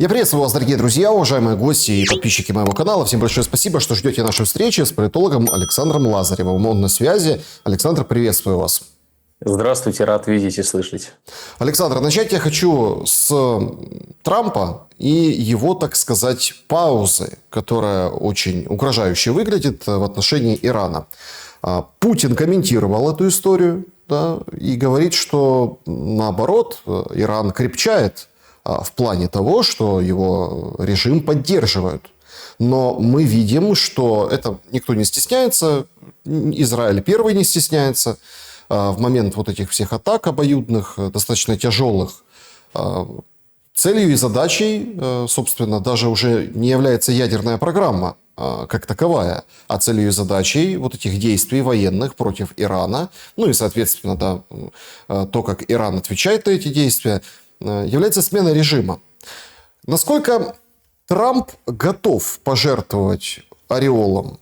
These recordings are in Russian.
Я приветствую вас, дорогие друзья, уважаемые гости и подписчики моего канала. Всем большое спасибо, что ждете нашей встречи с политологом Александром Лазаревым. Он на связи. Александр, приветствую вас. Здравствуйте, рад видеть и слышать. Александр, начать я хочу с Трампа и его, так сказать, паузы, которая очень угрожающе выглядит в отношении Ирана. Путин комментировал эту историю, да, и говорит, что наоборот, Иран крепчает в плане того, что его режим поддерживают. Но мы видим, что это никто не стесняется, Израиль первый не стесняется. В момент вот этих всех атак обоюдных, достаточно тяжелых, целью и задачей, собственно, даже уже не является ядерная программа как таковая, а целью и задачей вот этих действий военных против Ирана, ну и, соответственно, да, то, как Иран отвечает на эти действия, является смена режима. Насколько Трамп готов пожертвовать ореолом,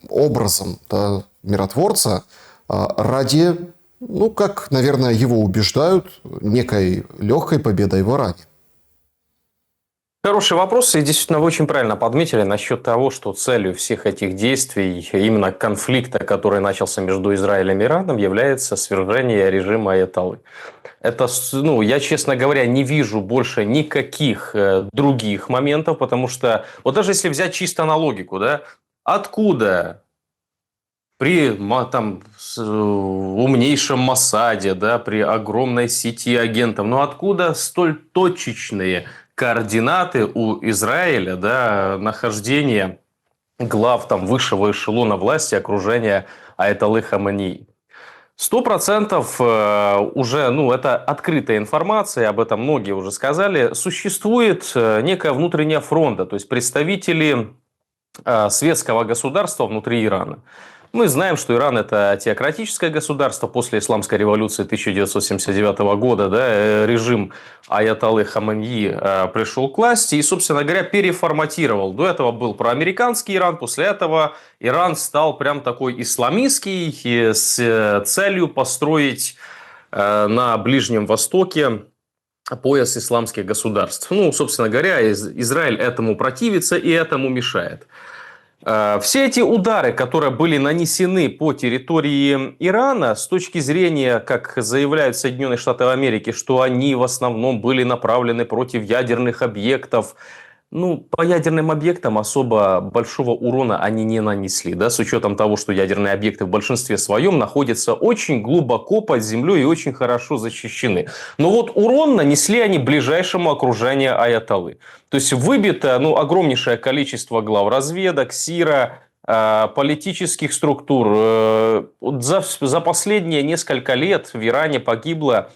образом, да, миротворца ради, ну, как, наверное, его убеждают, некой легкой победой в Иране? Хороший вопрос, и действительно вы очень правильно подметили насчет того, что целью всех этих действий, именно конфликта, который начался между Израилем и Ираном, является свержение режима Аятоллы. Это, ну, я, честно говоря, не вижу больше никаких других моментов, потому что, вот даже если взять чисто на логику, да, откуда при там, умнейшем Моссаде, да, при огромной сети агентов, но откуда столь точечные координаты у Израиля, да, нахождения глав там, высшего эшелона власти, окружения Аятоллы Хаменеи? 100% уже, ну, это открытая информация, об этом многие уже сказали, существует некая внутренняя фронта, то есть представители светского государства внутри Ирана. Мы знаем, что Иран – это теократическое государство. После исламской революции 1979 года, да, режим Аятоллы Хаменеи пришел к власти и, собственно говоря, переформатировал. До этого был проамериканский Иран, после этого Иран стал прям такой исламистский с целью построить на Ближнем Востоке пояс исламских государств. Ну, собственно говоря, Израиль этому противится и этому мешает. Все эти удары, которые были нанесены по территории Ирана, с точки зрения, как заявляют Соединенные Штаты Америки, что они в основном были направлены против ядерных объектов, ну, по ядерным объектам особо большого урона они не нанесли, да, с учетом того, что ядерные объекты в большинстве своем находятся очень глубоко под землей и очень хорошо защищены. Но вот урон нанесли они ближайшему окружению Аятоллы. То есть выбито, ну, огромнейшее количество глав разведок, СИРа, политических структур. За последние несколько лет в Иране погибло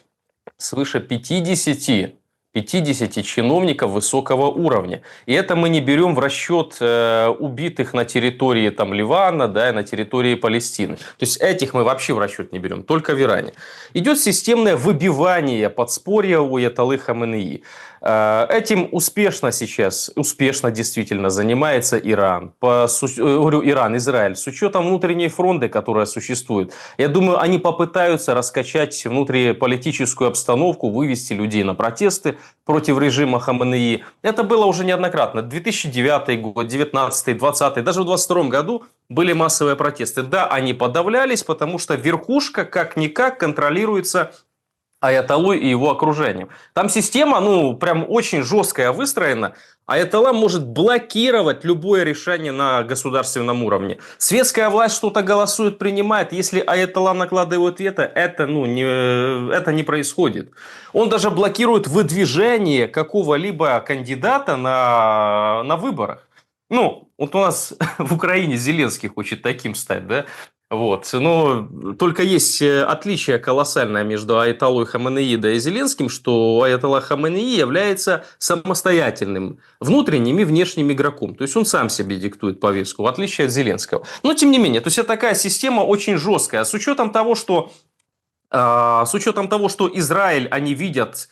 свыше 50 чиновников высокого уровня. И это мы не берем в расчет убитых на территории там, Ливана, да, на территории Палестины. То есть этих мы вообще в расчет не берем, только в Иране. Идет системное выбивание подспорья у Аятоллы Хаменеи. Этим успешно действительно занимается Иран. Иран, Израиль. С учетом внутренней фронты, которая существует, я думаю, они попытаются раскачать внутриполитическую обстановку, вывести людей на протесты против режима Хаменеи. Это было уже неоднократно. 2009 год, 2019, 2020, даже в 2022 году были массовые протесты. Да, они подавлялись, потому что верхушка как-никак контролируется Аятоллой и его окружением. Там система, ну, прям очень жесткая выстроена. Аятолла может блокировать любое решение на государственном уровне. Светская власть что-то голосует, принимает. Если Аятолла накладывает вето, это не происходит. Он даже блокирует выдвижение какого-либо кандидата на выборах. Ну, вот у нас в Украине Зеленский хочет таким стать, да? Вот. Но только есть отличие колоссальное между Аятоллой Хаменеи и Зеленским, что Аятолла Хаменеи является самостоятельным внутренним и внешним игроком. То есть он сам себе диктует повестку, в отличие от Зеленского. Но тем не менее, то есть это такая система очень жесткая. С учетом того, что Израиль они видят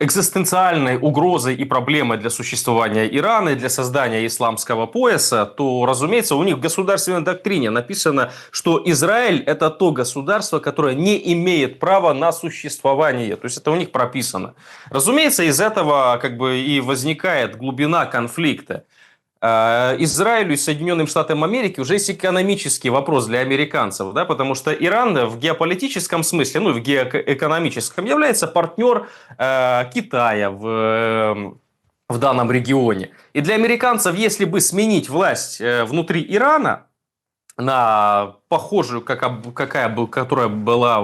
экзистенциальной угрозой и проблемой для существования Ирана и для создания исламского пояса, то, разумеется, у них в государственной доктрине написано, что Израиль – это то государство, которое не имеет права на существование. То есть это у них прописано. Разумеется, из этого как бы и возникает глубина конфликта. Израилю и Соединенным Штатам Америки уже есть экономический вопрос для американцев, да, потому что Иран в геополитическом смысле, ну, в геоэкономическом является партнер Китая в данном регионе. И для американцев, если бы сменить власть внутри Ирана на похожую, которая была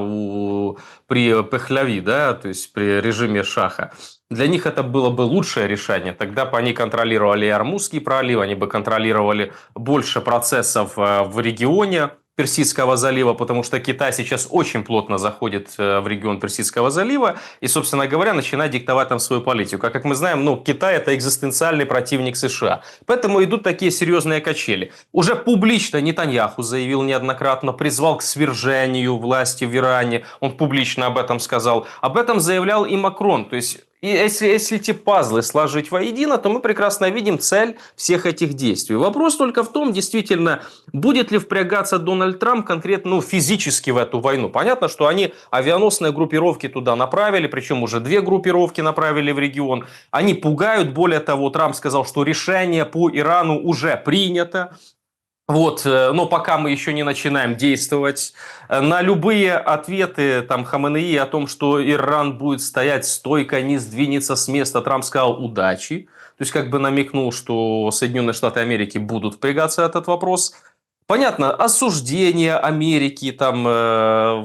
при Пехляви, да, то есть при режиме Шаха, для них это было бы лучшее решение. Тогда бы они контролировали Ормузский пролив, они бы контролировали больше процессов в регионе Персидского залива, потому что Китай сейчас очень плотно заходит в регион Персидского залива и, собственно говоря, начинает диктовать там свою политику. А как мы знаем, ну, Китай – это экзистенциальный противник США. Поэтому идут такие серьезные качели. Уже публично Нетаньяху заявил неоднократно, призвал к свержению власти в Иране. Он публично об этом сказал. Об этом заявлял и Макрон. То есть, и если эти пазлы сложить воедино, то мы прекрасно видим цель всех этих действий. Вопрос только в том, действительно, будет ли впрягаться Дональд Трамп конкретно, ну, физически в эту войну. Понятно, что они авианосные группировки туда направили, причем уже 2 группировки направили в регион. Они пугают, более того, Трамп сказал, что решение по Ирану уже принято. Вот, но пока мы еще не начинаем действовать. На любые ответы там Хаменеи о том, что Иран будет стоять стойко, не сдвинется с места, Трамп сказал удачи. То есть как бы намекнул, что Соединенные Штаты Америки будут впрягаться в этот вопрос. Понятно, осуждение Америки там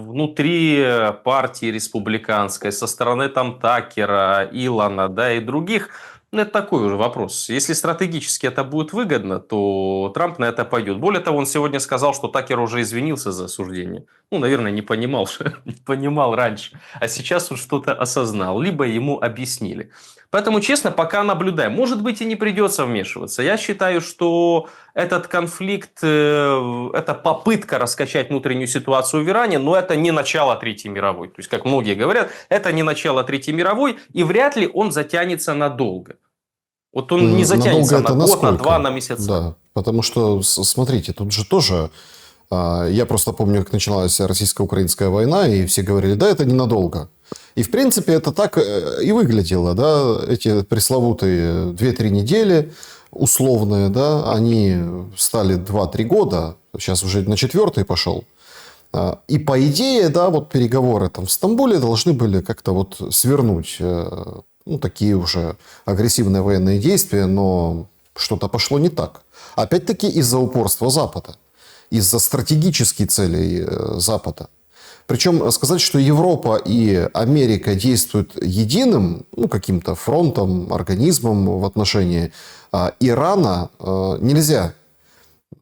внутри партии республиканской со стороны там Такера, Илона, да, и других. Ну, это такой уже вопрос. Если стратегически это будет выгодно, то Трамп на это пойдет. Более того, он сегодня сказал, что Такер уже извинился за осуждение. Ну, наверное, не понимал, не понимал раньше. А сейчас он что-то осознал. Либо ему объяснили. Поэтому, честно, пока наблюдаем. Может быть, и не придется вмешиваться. Я считаю, что этот конфликт, это попытка раскачать внутреннюю ситуацию в Иране, но это не начало Третьей мировой. То есть, как многие говорят, это не начало Третьей мировой, и вряд ли он затянется надолго. Вот он не затянется Надолго на это год, на насколько? 2, на месяца. Да, потому что, смотрите, тут же тоже... Я просто помню, как началась российско-украинская война, и все говорили, да, это ненадолго. И, в принципе, это так и выглядело, да, эти пресловутые 2-3 недели условные, да, они стали 2-3 года, сейчас уже на 4-й пошел. И по идее, да, вот переговоры там в Стамбуле должны были как-то вот свернуть, ну, такие уже агрессивные военные действия, но что-то пошло не так. Опять-таки из-за упорства Запада, из-за стратегических целей Запада. Причем сказать, что Европа и Америка действуют единым, ну, каким-то фронтом, организмом в отношении Ирана нельзя.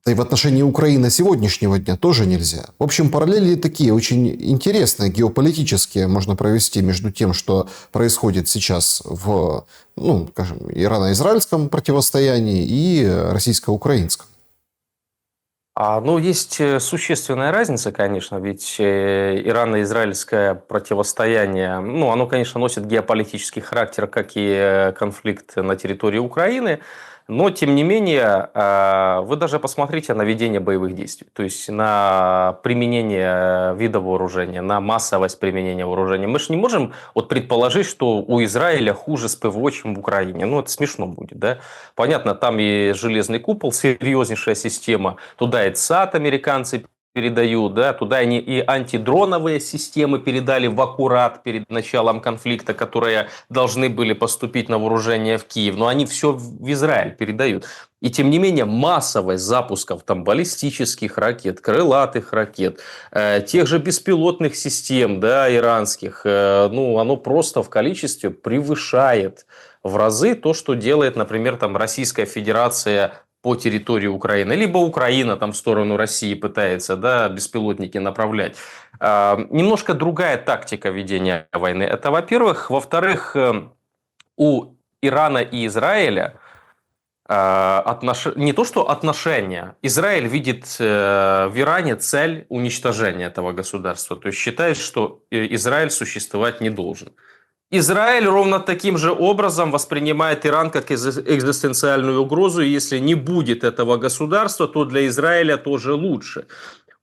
Да и в отношении Украины сегодняшнего дня тоже нельзя. В общем, параллели такие очень интересные, геополитические можно провести между тем, что происходит сейчас в, ну, скажем, ирано-израильском противостоянии и российско-украинском. Ну, есть существенная разница, конечно, ведь ирано-израильское противостояние, ну, оно, конечно, носит геополитический характер, как и конфликт на территории Украины, но, тем не менее, вы даже посмотрите на ведение боевых действий, то есть на применение вида вооружения, на массовость применения вооружения. Мы же не можем вот предположить, что у Израиля хуже с ПВО, чем в Украине. Ну, это смешно будет, да? Понятно, там и железный купол, серьезнейшая система, туда и ЦАД американцы передают, да, туда они и антидроновые системы передали в аккурат перед началом конфликта, которые должны были поступить на вооружение в Киев, но они все в Израиль передают. И тем не менее массовость запусков там баллистических ракет, крылатых ракет, тех же беспилотных систем, да, иранских, ну, оно просто в количестве превышает в разы то, что делает, например, там Российская Федерация по территории Украины, либо Украина там в сторону России пытается, да, беспилотники направлять. Немножко другая тактика ведения войны. Это, во-первых. Во-вторых, у Ирана и Израиля не то что отношения. Израиль видит в Иране цель уничтожения этого государства. То есть считает, что Израиль существовать не должен. Израиль ровно таким же образом воспринимает Иран как экзистенциальную угрозу, и если не будет этого государства, то для Израиля тоже лучше.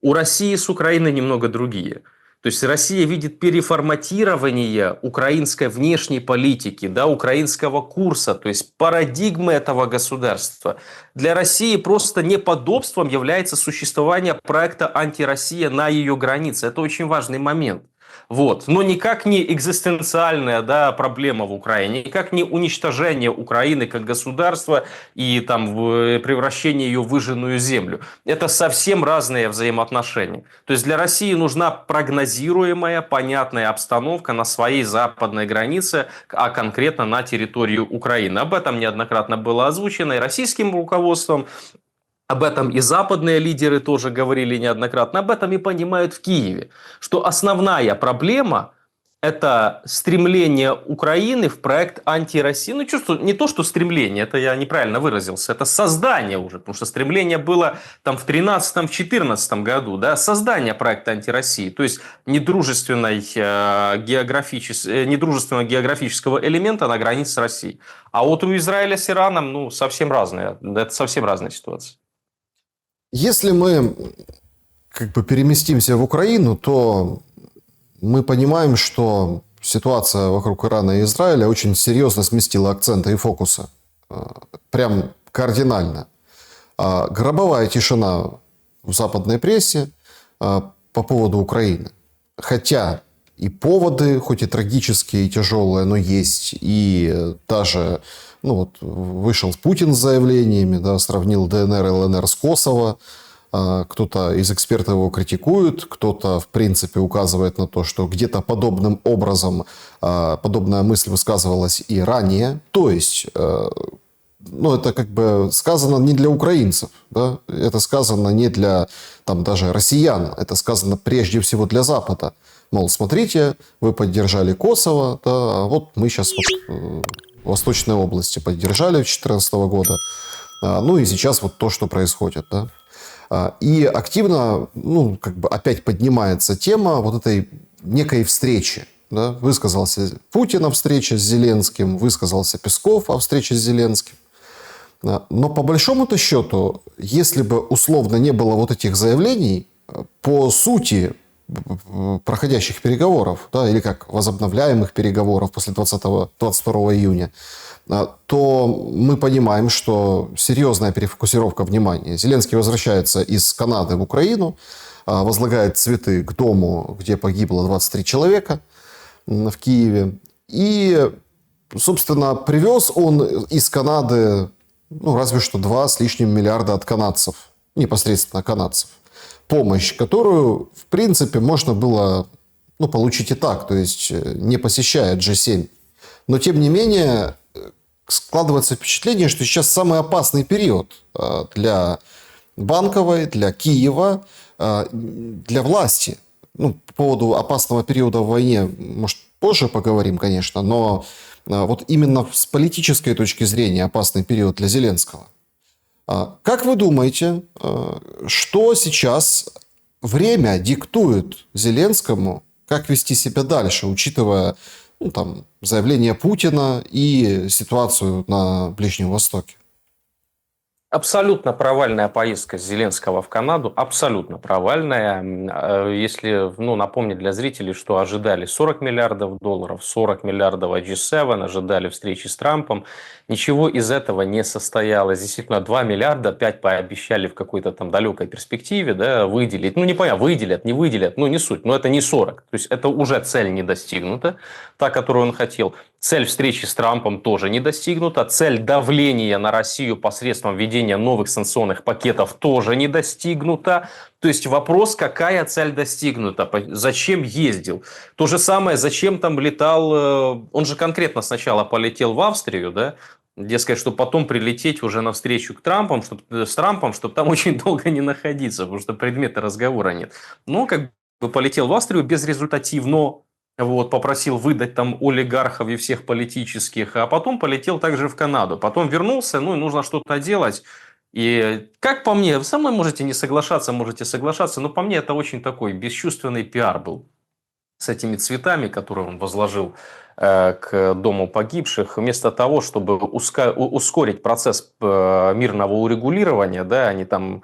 У России с Украиной немного другие. То есть Россия видит переформатирование украинской внешней политики, да, украинского курса, то есть парадигмы этого государства. Для России просто неподобством является существование проекта «Антироссия» на ее границе. Это очень важный момент. Вот. Но никак не экзистенциальная, да, проблема в Украине, никак не уничтожение Украины как государства и там превращение ее в выжженную землю. Это совсем разные взаимоотношения. То есть для России нужна прогнозируемая, понятная обстановка на своей западной границе, а конкретно на территории Украины. Об этом неоднократно было озвучено и российским руководством. Об этом и западные лидеры тоже говорили неоднократно. Об этом и понимают в Киеве, что основная проблема – это стремление Украины в проект антироссии. Ну, чувствую, не то, что стремление, это я неправильно выразился, это создание уже, потому что стремление было там в 2013-2014 году, да, создание проекта антироссии, то есть недружественного географического элемента на границе с Россией. А вот у Израиля с Ираном, ну, совсем разные, это совсем разная ситуация. Если мы как бы переместимся в Украину, то мы понимаем, что ситуация вокруг Ирана и Израиля очень серьезно сместила акценты и фокусы. Прям кардинально. Гробовая тишина в западной прессе по поводу Украины. Хотя и поводы, хоть и трагические, и тяжелые, но есть. И даже вышел Путин с заявлениями, да, сравнил ДНР и ЛНР с Косово. Кто-то из экспертов его критикует, кто-то, в принципе, указывает на то, что где-то подобным образом подобная мысль высказывалась и ранее. То есть, это как бы сказано не для украинцев, да? Это сказано не для даже россиян, это сказано прежде всего для Запада. Мол, смотрите, вы поддержали Косово, да, а вот мы сейчас в Восточной области поддержали 2014 года. И сейчас вот то, что происходит, да. И активно, опять поднимается тема вот этой некой встречи. Да? Высказался Путин о встрече с Зеленским, высказался Песков о встрече с Зеленским. Но по большому-то счету, если бы условно не было вот этих заявлений, по сути проходящих переговоров, да, или как возобновляемых переговоров после 22 июня, то мы понимаем, что серьезная перефокусировка внимания. Зеленский возвращается из Канады в Украину, возлагает цветы к дому, где погибло 23 человека в Киеве. И, собственно, привез он из Канады, разве что 2 с лишним миллиарда от канадцев, непосредственно канадцев. Помощь, которую, в принципе, можно было получить и так, то есть не посещая G7. Но, тем не менее, складывается впечатление, что сейчас самый опасный период для Банковой, для Киева, для власти. По поводу опасного периода в войне, может, позже поговорим, конечно, но вот именно с политической точки зрения опасный период для Зеленского. Как вы думаете, что сейчас время диктует Зеленскому, как вести себя дальше, учитывая заявление Путина и ситуацию на Ближнем Востоке? Абсолютно провальная поездка Зеленского в Канаду, абсолютно провальная. Если напомнить для зрителей, что ожидали 40 миллиардов долларов, 40 миллиардов от G7, ожидали встречи с Трампом, ничего из этого не состоялось. Действительно, 2 миллиарда опять пообещали в какой-то далекой перспективе, да, выделить. Не понятно, выделят, не выделят, не суть, но это не 40. То есть это уже цель не достигнута, та, которую он хотел. Цель встречи с Трампом тоже не достигнута. Цель давления на Россию посредством введения новых санкционных пакетов тоже не достигнута. То есть вопрос, какая цель достигнута, зачем ездил. То же самое, зачем там летал, он же конкретно сначала полетел в Австрию, да, дескать, чтобы потом прилететь уже на встречу с Трампом, чтобы там очень долго не находиться, потому что предмета разговора нет. Как бы полетел в Австрию безрезультативно. Попросил выдать там олигархов и всех политических, а потом полетел также в Канаду. Потом вернулся, нужно что-то делать. И как по мне, вы со мной можете не соглашаться, можете соглашаться, но по мне это очень такой бесчувственный пиар был с этими цветами, которые он возложил к дому погибших, вместо того, чтобы ускорить процесс мирного урегулирования, да, они там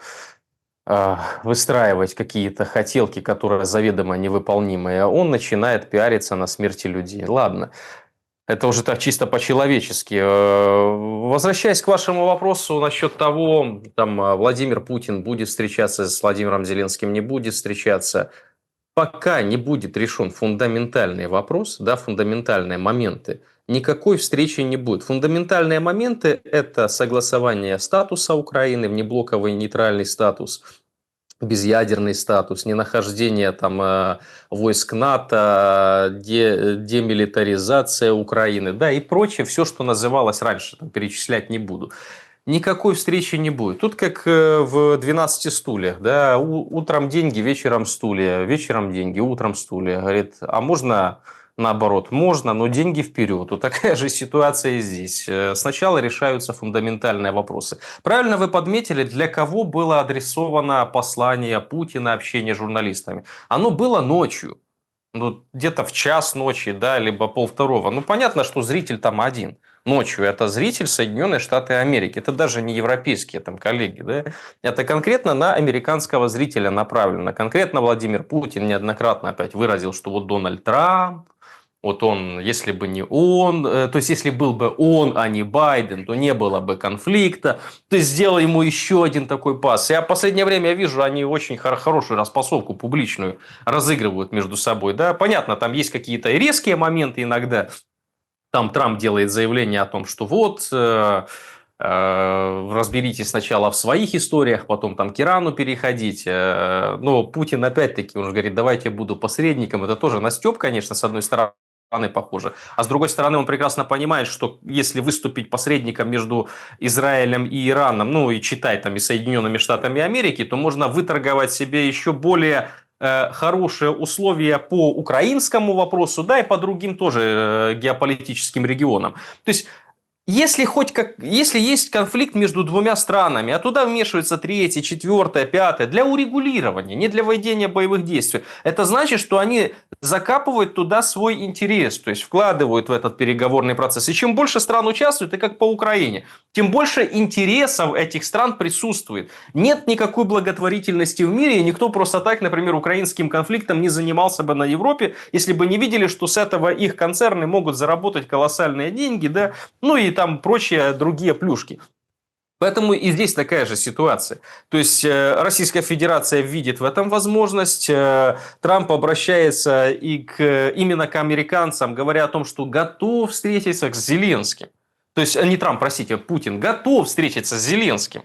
выстраивать какие-то хотелки, которые заведомо невыполнимые, он начинает пиариться на смерти людей. Ладно, это уже так чисто по-человечески. Возвращаясь к вашему вопросу насчет того, там Владимир Путин будет встречаться с Владимиром Зеленским, не будет встречаться, пока не будет решен фундаментальный вопрос, да, фундаментальные моменты, никакой встречи не будет. Фундаментальные моменты – это согласование статуса Украины, внеблоковый нейтральный статус, безъядерный статус, ненахождение там войск НАТО, демилитаризация Украины, да, и прочее, все, что называлось раньше, там, перечислять не буду. Никакой встречи не будет. Тут как в «12 стульях», да, утром деньги, вечером стулья, вечером деньги, утром стулья. Говорит, а можно наоборот? Можно, но деньги вперед. Вот такая же ситуация и здесь. Сначала решаются фундаментальные вопросы. Правильно вы подметили, для кого было адресовано послание Путина, общение с журналистами. Оно было ночью. Ну, где-то в час ночи, да, либо полвторого. Ну, понятно, что зритель там один. Ночью это зритель Соединенные Штаты Америки. Это даже не европейские там коллеги, да. Это конкретно на американского зрителя направлено. Конкретно Владимир Путин неоднократно опять выразил, что вот Дональд Трамп, вот он, если бы не он, то есть если был бы он, а не Байден, то не было бы конфликта. То есть сделал ему еще один такой пас. Я в последнее время вижу, они очень хорошую распасовку публичную разыгрывают между собой. Да? Понятно, там есть какие-то резкие моменты иногда. Там Трамп делает заявление о том, что вот разберитесь сначала в своих историях, потом там к Ирану переходите. Но Путин опять-таки, он же говорит, давайте я буду посредником. Это тоже на стёб, конечно, с одной стороны похоже. А с другой стороны, он прекрасно понимает, что если выступить посредником между Израилем и Ираном, ну и читать там и Соединенными Штатами Америки, то можно выторговать себе еще более хорошие условия по украинскому вопросу, да, и по другим тоже геополитическим регионам. То есть если есть конфликт между двумя странами, а туда вмешивается третье, четвертое, пятое, для урегулирования, не для ведения боевых действий, это значит, что они закапывают туда свой интерес, то есть вкладывают в этот переговорный процесс. И чем больше стран участвует, и как по Украине, тем больше интересов этих стран присутствует. Нет никакой благотворительности в мире, и никто просто так, например, украинским конфликтом не занимался бы на Европе, если бы не видели, что с этого их концерны могут заработать колоссальные деньги, да, ну и там прочие другие плюшки. Поэтому и здесь такая же ситуация. То есть Российская Федерация видит в этом возможность. Трамп обращается именно к американцам, говоря о том, что готов встретиться с Зеленским. То есть, не Трамп, простите, Путин готов встретиться с Зеленским.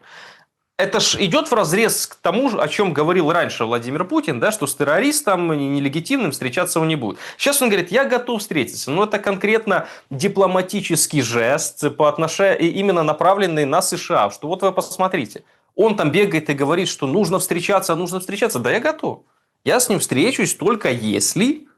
Это ж идет вразрез к тому, о чем говорил раньше Владимир Путин, да, что с террористом нелегитимным встречаться он не будет. Сейчас он говорит, я готов встретиться. Но это конкретно дипломатический жест по отношению, именно направленный на США. Что вот вы посмотрите, он там бегает и говорит, что нужно встречаться, нужно встречаться. Да я готов. Я с ним встречусь только если...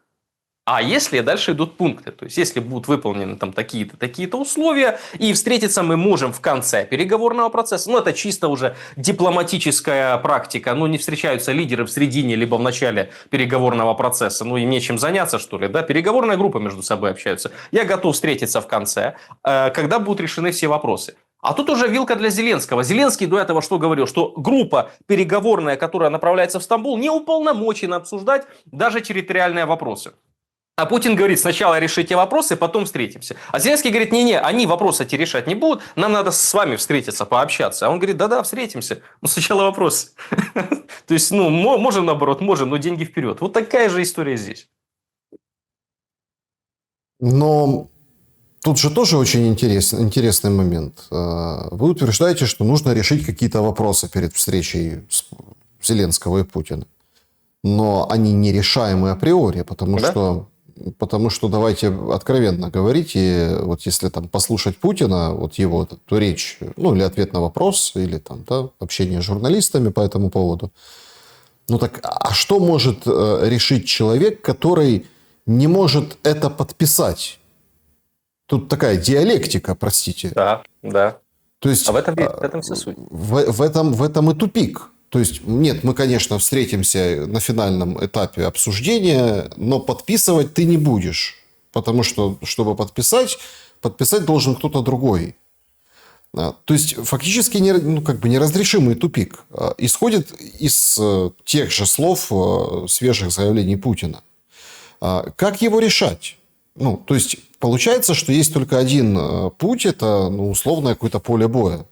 А если дальше идут пункты, то есть если будут выполнены там такие-то, такие-то условия, и встретиться мы можем в конце переговорного процесса, ну это чисто уже дипломатическая практика, ну не встречаются лидеры в середине, либо в начале переговорного процесса, ну им нечем заняться что ли, да, переговорная группа между собой общаются. Я готов встретиться в конце, когда будут решены все вопросы. А тут уже вилка для Зеленского. Зеленский до этого что говорил? Что группа переговорная, которая направляется в Стамбул, не уполномочена обсуждать даже территориальные вопросы. А Путин говорит, сначала решите вопросы, потом встретимся. А Зеленский говорит, не-не, они вопросы эти решать не будут, нам надо с вами встретиться, пообщаться. А он говорит, да-да, встретимся, но сначала вопросы. То есть, ну, можем наоборот, можем, но деньги вперед. Вот такая же история здесь. Но тут же тоже очень интересный момент. Вы утверждаете, что нужно решить какие-то вопросы перед встречей Зеленского и Путина. Но они нерешаемы априори, потому что давайте откровенно говорить, и вот если там послушать Путина, вот его эту речь, ну или ответ на вопрос, или там, да, общение с журналистами по этому поводу. Ну так, а что может решить человек, который не может это подписать? Тут такая диалектика, простите. Да, да. То есть, а в этом вся суть. В этом и тупик. То есть, нет, мы, конечно, встретимся на финальном этапе обсуждения, но подписывать ты не будешь. потому что, чтобы подписать должен кто-то другой. То есть, фактически неразрешимый тупик исходит из тех же слов свежих заявлений Путина. Как его решать? То есть, получается, что есть только один путь, это условно какое-то поле боя.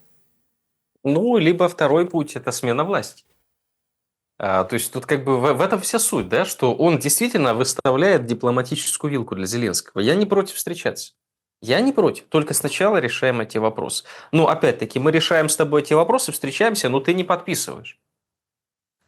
Либо второй путь – это смена власти. То есть тут как бы в этом вся суть, да, что он действительно выставляет дипломатическую вилку для Зеленского. Я не против встречаться. Я не против. Только сначала решаем эти вопросы. Опять-таки, мы решаем с тобой эти вопросы, встречаемся, но ты не подписываешь.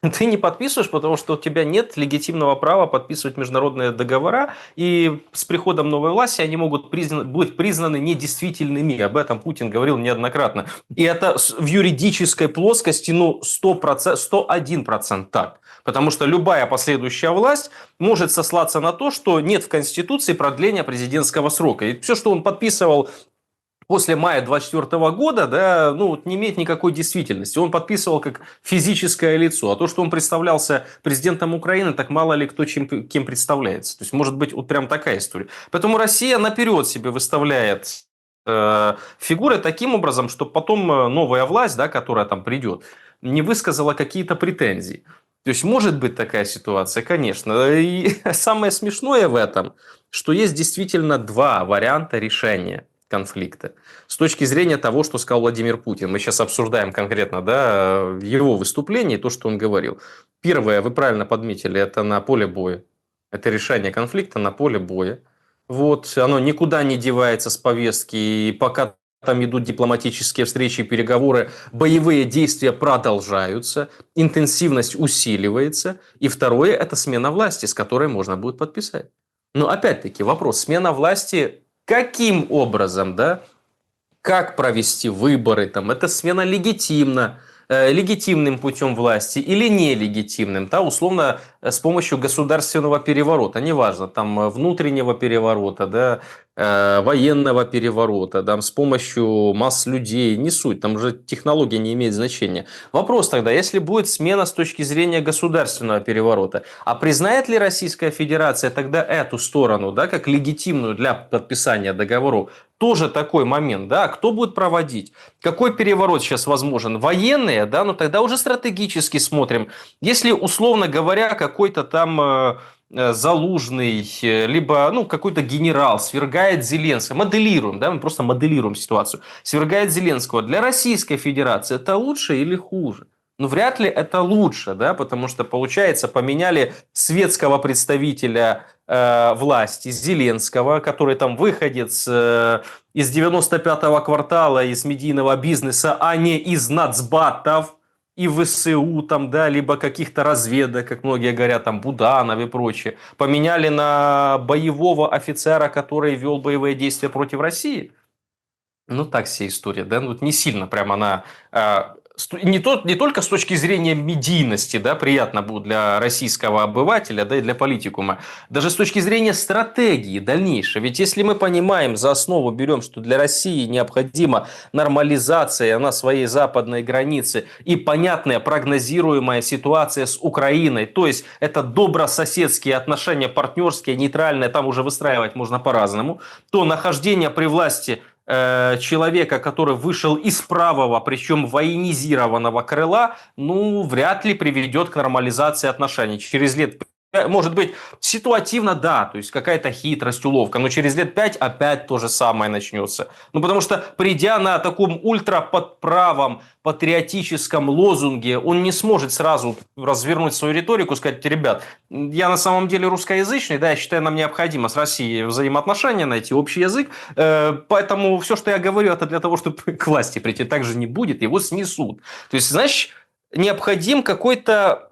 Ты не подписываешь, потому что у тебя нет легитимного права подписывать международные договора, и с приходом новой власти они могут быть признаны недействительными. Об этом Путин говорил неоднократно. И это в юридической плоскости 100%, 101% так. Потому что любая последующая власть может сослаться на то, что нет в Конституции продления президентского срока. И все, что он подписывал после мая 2024 года, да, не имеет никакой действительности. Он подписывал как физическое лицо. А то, что он представлялся президентом Украины, так мало ли кто кем представляется. То есть, может быть, вот прям такая история. Поэтому Россия наперед себе выставляет фигуры таким образом, чтобы потом новая власть, да, которая там придет, не высказала какие-то претензии. То есть, может быть такая ситуация, конечно. И самое смешное в этом, что есть действительно два варианта решения конфликта. С точки зрения того, что сказал Владимир Путин. Мы сейчас обсуждаем конкретно, да, его выступление, то, что он говорил. Первое, вы правильно подметили, это на поле боя. Это решение конфликта на поле боя. Вот, оно никуда не девается с повестки, и пока там идут дипломатические встречи и переговоры, боевые действия продолжаются, интенсивность усиливается. И второе, это смена власти, с которой можно будет подписать. Но опять-таки вопрос, смена власти каким образом, да? Как провести выборы? Это смена легитимным путем власти или нелегитимным, да, условно, с помощью государственного переворота, неважно, там внутреннего переворота, да, военного переворота, да, с помощью масс людей, не суть, там уже технология не имеет значения. Вопрос тогда, если будет смена с точки зрения государственного переворота, а признает ли Российская Федерация тогда эту сторону, да, как легитимную для подписания договоров? Тоже такой момент, да, кто будет проводить? Какой переворот сейчас возможен? Военные, да, тогда уже стратегически смотрим. Если, условно говоря, какой-то там Залужный, либо какой-то генерал свергает Зеленского, моделируем, да, мы просто моделируем ситуацию, свергает Зеленского, для Российской Федерации это лучше или хуже? Вряд ли это лучше, да, потому что, получается, поменяли светского представителя власти, Зеленского, который там выходец из 95-го квартала, из медийного бизнеса, а не из нацбатов и ВСУ, там, да, либо каких-то разведок, как многие говорят, там, Буданов и прочее. Поменяли на боевого офицера, который вел боевые действия против России. Так себе история, да, не сильно прям она... Не только с точки зрения медийности, да, приятно будет для российского обывателя, да, и для политикума, даже с точки зрения стратегии дальнейшей. Ведь если мы понимаем, за основу берем, что для России необходима нормализация на своей западной границе и понятная прогнозируемая ситуация с Украиной, то есть это добрососедские отношения, партнерские, нейтральные, там уже выстраивать можно по-разному, то нахождение при власти человека, который вышел из правого, причем военизированного крыла, вряд ли приведет к нормализации отношений. Через лет, может быть, ситуативно, да, то есть какая-то хитрость, уловка, но через лет 5 опять то же самое начнется. Потому что, придя на таком ультраподправом патриотическом лозунге, он не сможет сразу развернуть свою риторику, сказать: ребят, я на самом деле русскоязычный, да, я считаю, нам необходимо с Россией взаимоотношения найти, общий язык, поэтому все, что я говорю, это для того, чтобы к власти прийти. Так же не будет, его снесут. То есть, значит, необходим какой-то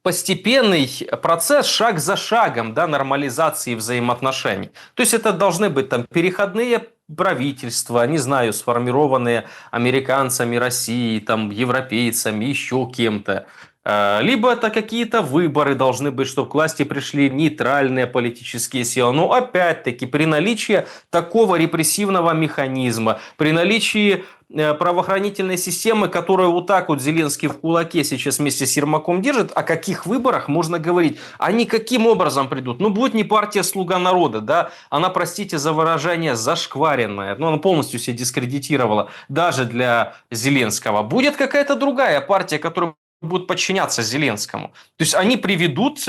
постепенный процесс, шаг за шагом, да, нормализации взаимоотношений. То есть это должны быть там переходные правительства, не знаю, сформированные американцами, Россией, там, европейцами, еще кем-то. Либо это какие-то выборы должны быть, чтобы к власти пришли нейтральные политические силы. Но опять-таки при наличии такого репрессивного механизма, при наличии правоохранительной системы, которую вот так вот Зеленский в кулаке сейчас вместе с Ермаком держит, о каких выборах можно говорить? Они каким образом придут? Ну, будет не партия «Слуга народа», да? Она, простите за выражение, зашкваренная. Ну, она полностью себя дискредитировала даже для Зеленского. Будет какая-то другая партия, которая будут подчиняться Зеленскому. То есть они приведут,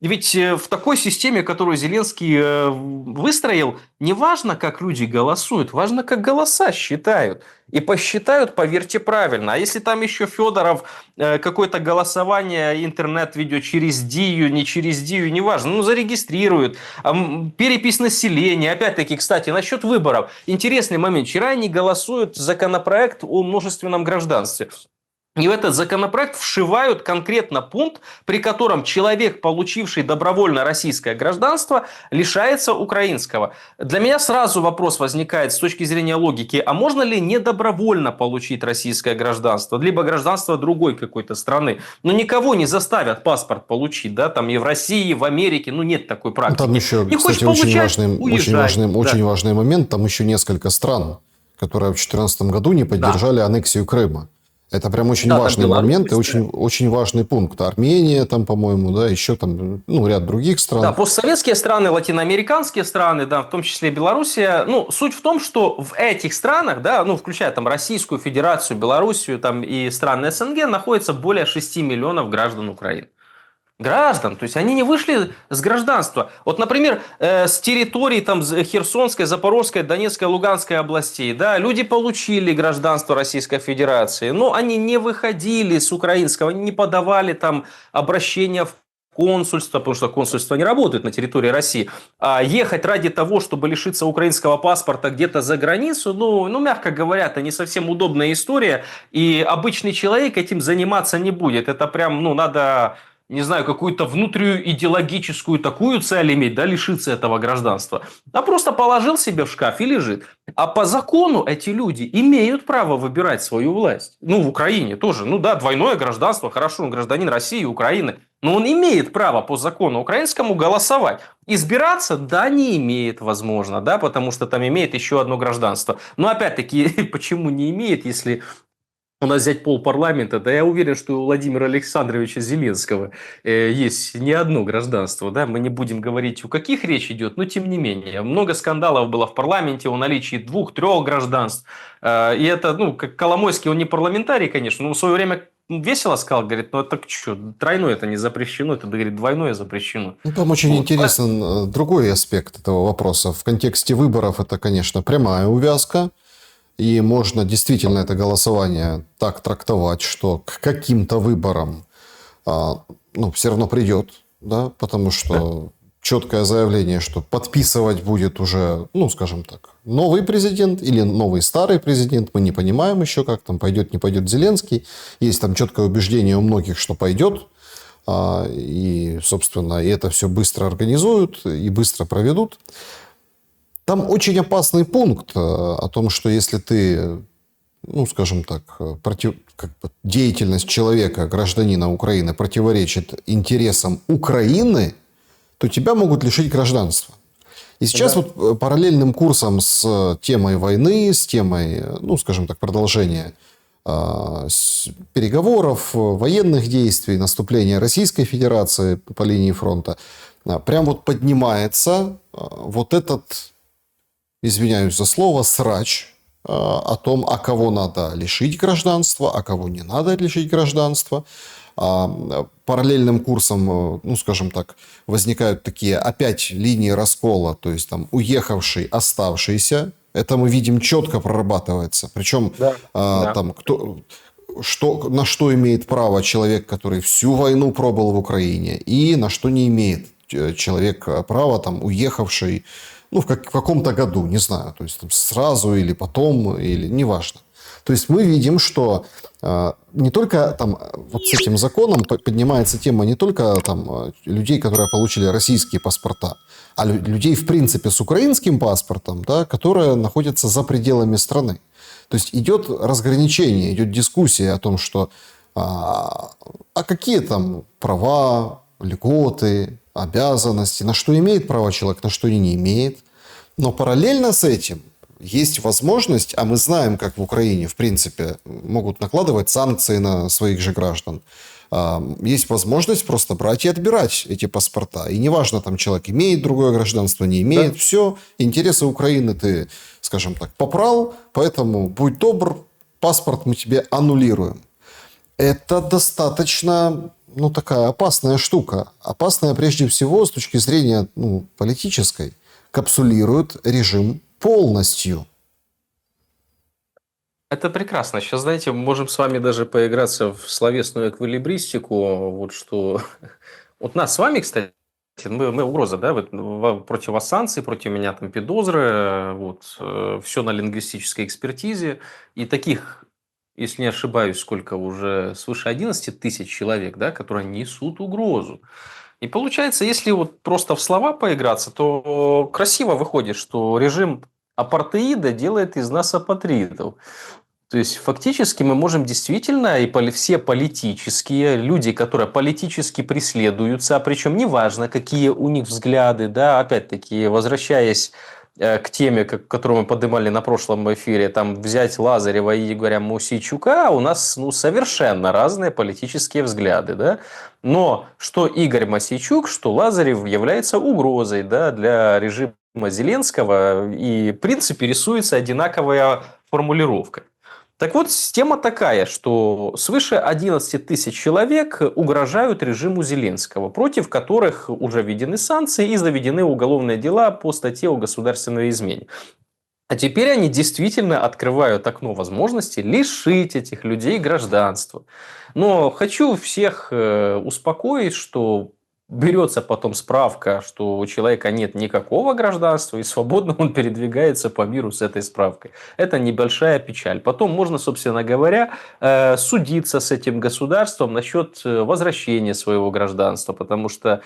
ведь в такой системе, которую Зеленский выстроил, не важно, как люди голосуют, важно, как голоса считают. И посчитают, поверьте, правильно. А если там еще Федоров какое-то голосование, интернет ведет через Дию, не через Дию, неважно, ну зарегистрируют. Перепись населения. Опять-таки, кстати, насчет выборов. Интересный момент. Вчера они голосуют законопроект о множественном гражданстве. И в этот законопроект вшивают конкретно пункт, при котором человек, получивший добровольно российское гражданство, лишается украинского. Для меня сразу вопрос возникает с точки зрения логики, а можно ли недобровольно получить российское гражданство, либо гражданство другой какой-то страны? Но никого не заставят паспорт получить, да, там и в России, и в Америке, ну нет такой практики. Там еще, не кстати, очень важный момент, там еще несколько стран, которые в 2014 году не поддержали аннексию Крыма. Это прям очень важный момент и очень важный пункт. Армения там, по-моему, да, еще там, ну, ряд других стран. Да, постсоветские страны, латиноамериканские страны, да, в том числе и Белоруссия. Ну, суть в том, что в этих странах, да, ну, включая там Российскую Федерацию, Белоруссию там и страны СНГ, находится более 6 миллионов граждан Украины. Граждан, то есть они не вышли с гражданства. Вот, например, с территории там Херсонской, Запорожской, Донецкой, Луганской областей, да, люди получили гражданство Российской Федерации, но они не выходили с украинского, они не подавали там обращения в консульство, потому что консульство не работает на территории России, а ехать ради того, чтобы лишиться украинского паспорта где-то за границу, ну, мягко говоря, это не совсем удобная история, и обычный человек этим заниматься не будет. Это прям, ну, надо, не знаю, какую-то внутреннюю идеологическую такую цель иметь, да, лишиться этого гражданства. А просто положил себе в шкаф и лежит. А по закону эти люди имеют право выбирать свою власть. Ну, в Украине тоже. Ну да, двойное гражданство, хорошо, он гражданин России и Украины. Но он имеет право по закону украинскому голосовать. Избираться, да, не имеет, возможно, да, потому что там имеет еще одно гражданство. Но опять-таки, почему не имеет, если у нас взять полпарламента, да я уверен, что у Владимира Александровича Зеленского есть не одно гражданство, да, мы не будем говорить, о каких речь идет, но тем не менее, много скандалов было в парламенте о наличии 2-3 гражданств, и это, ну, как Коломойский, он не парламентарий, конечно, но в свое время весело сказал, говорит, ну это что, тройное это не запрещено, это, говорит, двойное запрещено. Ну, там очень интересен другой аспект этого вопроса. В контексте выборов это, конечно, прямая увязка. И можно действительно это голосование так трактовать, что к каким-то выборам ну, все равно придет, да, потому что четкое заявление, что подписывать будет уже, ну, скажем так, новый президент или новый старый президент, мы не понимаем еще, как там пойдет, не пойдет Зеленский. Есть там четкое убеждение у многих, что пойдет, и, собственно, и это все быстро организуют и быстро проведут. Там очень опасный пункт о том, что если ты, ну, скажем так, деятельность человека, гражданина Украины противоречит интересам Украины, то тебя могут лишить гражданства. И сейчас вот параллельным курсом с темой войны, с темой, ну, скажем так, продолжения переговоров, военных действий, наступления Российской Федерации по линии фронта, прям вот поднимается вот этот, извиняюсь за слово, срач о том, а кого надо лишить гражданства, а кого не надо лишить гражданства. Параллельным курсом, ну, скажем так, возникают такие опять линии раскола, то есть там уехавший, оставшийся. Это мы видим четко прорабатывается. Причем там на что имеет право человек, который всю войну пробыл в Украине, и на что не имеет человек права, там, уехавший, ну, в каком-то году, не знаю, то есть там, сразу или потом, или неважно. То есть мы видим, что не только там вот с этим законом поднимается тема не только там людей, которые получили российские паспорта, а людей в принципе с украинским паспортом, да, которые находятся за пределами страны. То есть идет разграничение, идет дискуссия о том, что А какие там права, льготы, обязанности, на что имеет право человек, на что и не имеет. Но параллельно с этим есть возможность, а мы знаем, как в Украине, в принципе, могут накладывать санкции на своих же граждан. Есть возможность просто брать и отбирать эти паспорта. И неважно, там человек имеет другое гражданство, не имеет. Да. Все, интересы Украины ты, скажем так, попрал, поэтому будь добр, паспорт мы тебе аннулируем. Это достаточно, такая опасная штука. Опасная прежде всего с точки зрения, политической. Капсулирует режим полностью. Это прекрасно. Сейчас, знаете, мы можем с вами даже поиграться в словесную эквилибристику. Вот что... Вот нас с вами, кстати, мы угроза, да, против вас санкций, против меня там подозры, все на лингвистической экспертизе. И таких, если не ошибаюсь, сколько уже, свыше 11 тысяч человек, да, которые несут угрозу. И получается, если вот просто в слова поиграться, то красиво выходит, что режим апартеида делает из нас апатридов. То есть, фактически мы можем действительно, и все политические люди, которые политически преследуются, причем неважно, какие у них взгляды, да, опять-таки, возвращаясь к теме, которую мы поднимали на прошлом эфире, там взять Лазарева и Игоря Мосейчука, у нас совершенно разные политические взгляды, да. Но что Игорь Мосейчук, что Лазарев является угрозой, да, для режима Зеленского, и в принципе рисуется одинаковая формулировка. Так вот, система такая, что свыше 11 тысяч человек угрожают режиму Зеленского, против которых уже введены санкции и заведены уголовные дела по статье о государственной измене. А теперь они действительно открывают окно возможности лишить этих людей гражданства. Но хочу всех успокоить, что берется потом справка, что у человека нет никакого гражданства, и свободно он передвигается по миру с этой справкой. Это небольшая печаль. Потом можно, собственно говоря, судиться с этим государством насчет возвращения своего гражданства, потому что,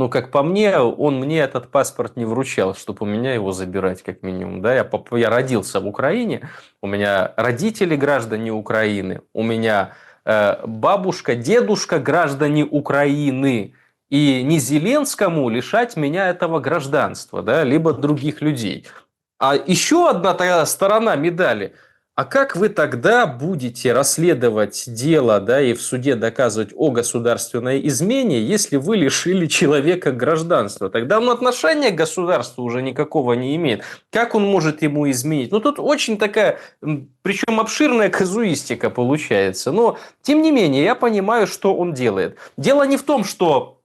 как по мне, он мне этот паспорт не вручал, чтобы у меня его забирать, как минимум. Да? Я родился в Украине, у меня родители граждане Украины, у меня бабушка, дедушка граждане Украины. И не Зеленскому лишать меня этого гражданства, да, либо других людей. А еще одна такая сторона медали. А как вы тогда будете расследовать дело, да, и в суде доказывать о государственной измене, если вы лишили человека гражданства? Тогда он отношения к государству уже никакого не имеет. Как он может ему изменить? Тут очень такая, причем обширная казуистика получается. Но, тем не менее, я понимаю, что он делает. Дело не в том, что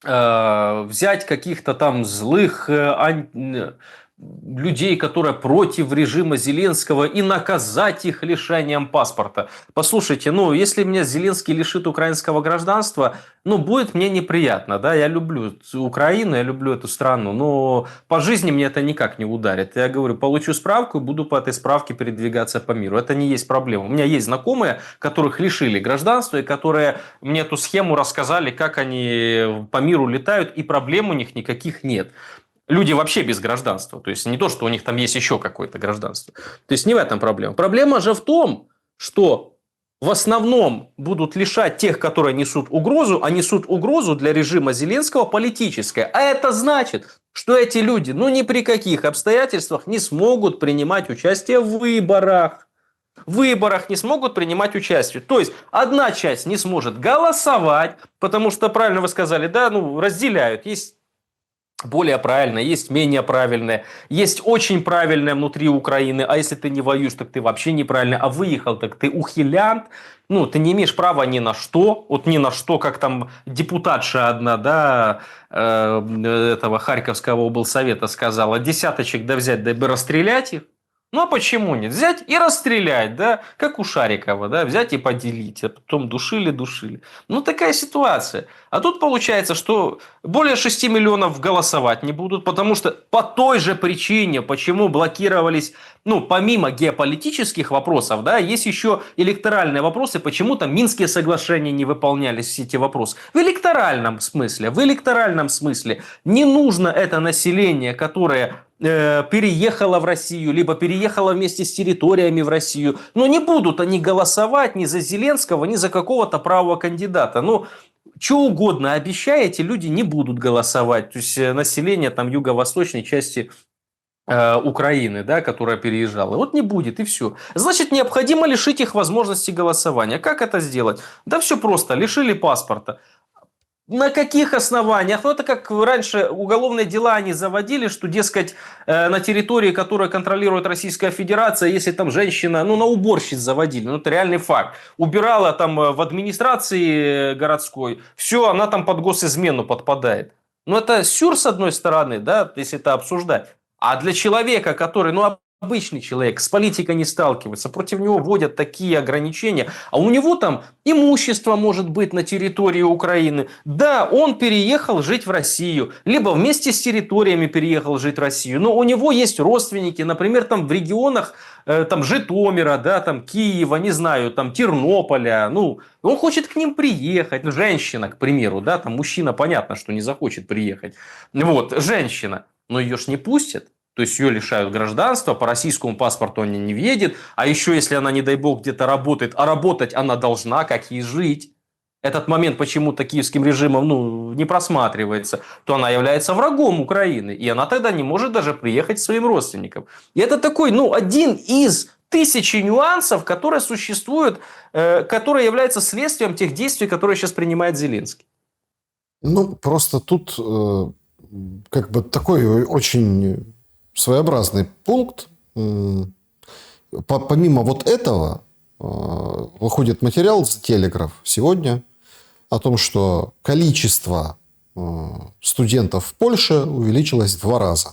взять каких-то там злых людей, которые против режима Зеленского, и наказать их лишением паспорта. Послушайте, если меня Зеленский лишит украинского гражданства, будет мне неприятно, да, я люблю Украину, я люблю эту страну, но по жизни мне это никак не ударит. Я говорю, получу справку и буду по этой справке передвигаться по миру. Это не есть проблема. У меня есть знакомые, которых лишили гражданства, и которые мне эту схему рассказали, как они по миру летают, и проблем у них никаких нет. Люди вообще без гражданства. То есть не то, что у них там есть еще какое-то гражданство. То есть не в этом проблема. Проблема же в том, что в основном будут лишать тех, которые несут угрозу, а несут угрозу для режима Зеленского политическая. А это значит, что эти люди, ни при каких обстоятельствах не смогут принимать участие в выборах. В выборах не смогут принимать участие. То есть одна часть не сможет голосовать, потому что, правильно вы сказали, да, разделяют. Есть более правильное, есть менее правильное, есть очень правильное внутри Украины, а если ты не воюешь, так ты вообще неправильно, а выехал, так ты ухилянт, ты не имеешь права ни на что, ни на что, как там депутатша одна, да, этого Харьковского облсовета сказала, десяточек да взять, да бы расстрелять их. А почему нет? Взять и расстрелять, да, как у Шарикова, да, взять и поделить, а потом душили. Такая ситуация. А тут получается, что более 6 миллионов голосовать не будут, потому что по той же причине, почему блокировались, помимо геополитических вопросов, да, есть еще электоральные вопросы, почему там Минские соглашения не выполнялись, все эти вопросы. В электоральном смысле не нужно это население, которое переехала в Россию, либо переехала вместе с территориями в Россию. Но не будут они голосовать ни за Зеленского, ни за какого-то правого кандидата. Ну, что угодно обещаете, люди не будут голосовать. То есть население там юго-восточной части Украины, да, которая переезжала. Вот не будет, и все. Значит, необходимо лишить их возможности голосования. Как это сделать? Да все просто. Лишили паспорта. На каких основаниях? Ну, это как раньше уголовные дела они заводили, что, дескать, на территории, которую контролирует Российская Федерация, если там женщина, ну, на уборщиц заводили, ну, это реальный факт. Убирала там в администрации городской, все, она там под госизмену подпадает. Ну, это сюр, с одной стороны, да, если это обсуждать. А для человека, который, ну, обычный человек, с политикой не сталкивается, против него вводят такие ограничения, а у него там имущество может быть на территории Украины. Да, он переехал жить в Россию, либо вместе с территориями переехал жить в Россию, но у него есть родственники, например, там в регионах там Житомира, да, там Киева, не знаю, там Тернополя, ну, он хочет к ним приехать, ну, женщина, к примеру, да, там мужчина, понятно, что не захочет приехать, вот, женщина, но ее ж не пустят. То есть ее лишают гражданства, по российскому паспорту она не въедет, а еще если она, не дай бог, где-то работает, а работать она должна, как ей жить. Этот момент почему-то киевским режимом не просматривается, то она является врагом Украины, и она тогда не может даже приехать к своим родственникам. И это такой, один из тысячи нюансов, которые существуют, которые являются следствием тех действий, которые сейчас принимает Зеленский. Ну, просто тут как бы такой очень своеобразный пункт. Помимо вот этого, выходит материал с Телеграф сегодня о том, что количество студентов в Польше увеличилось в 2 раза.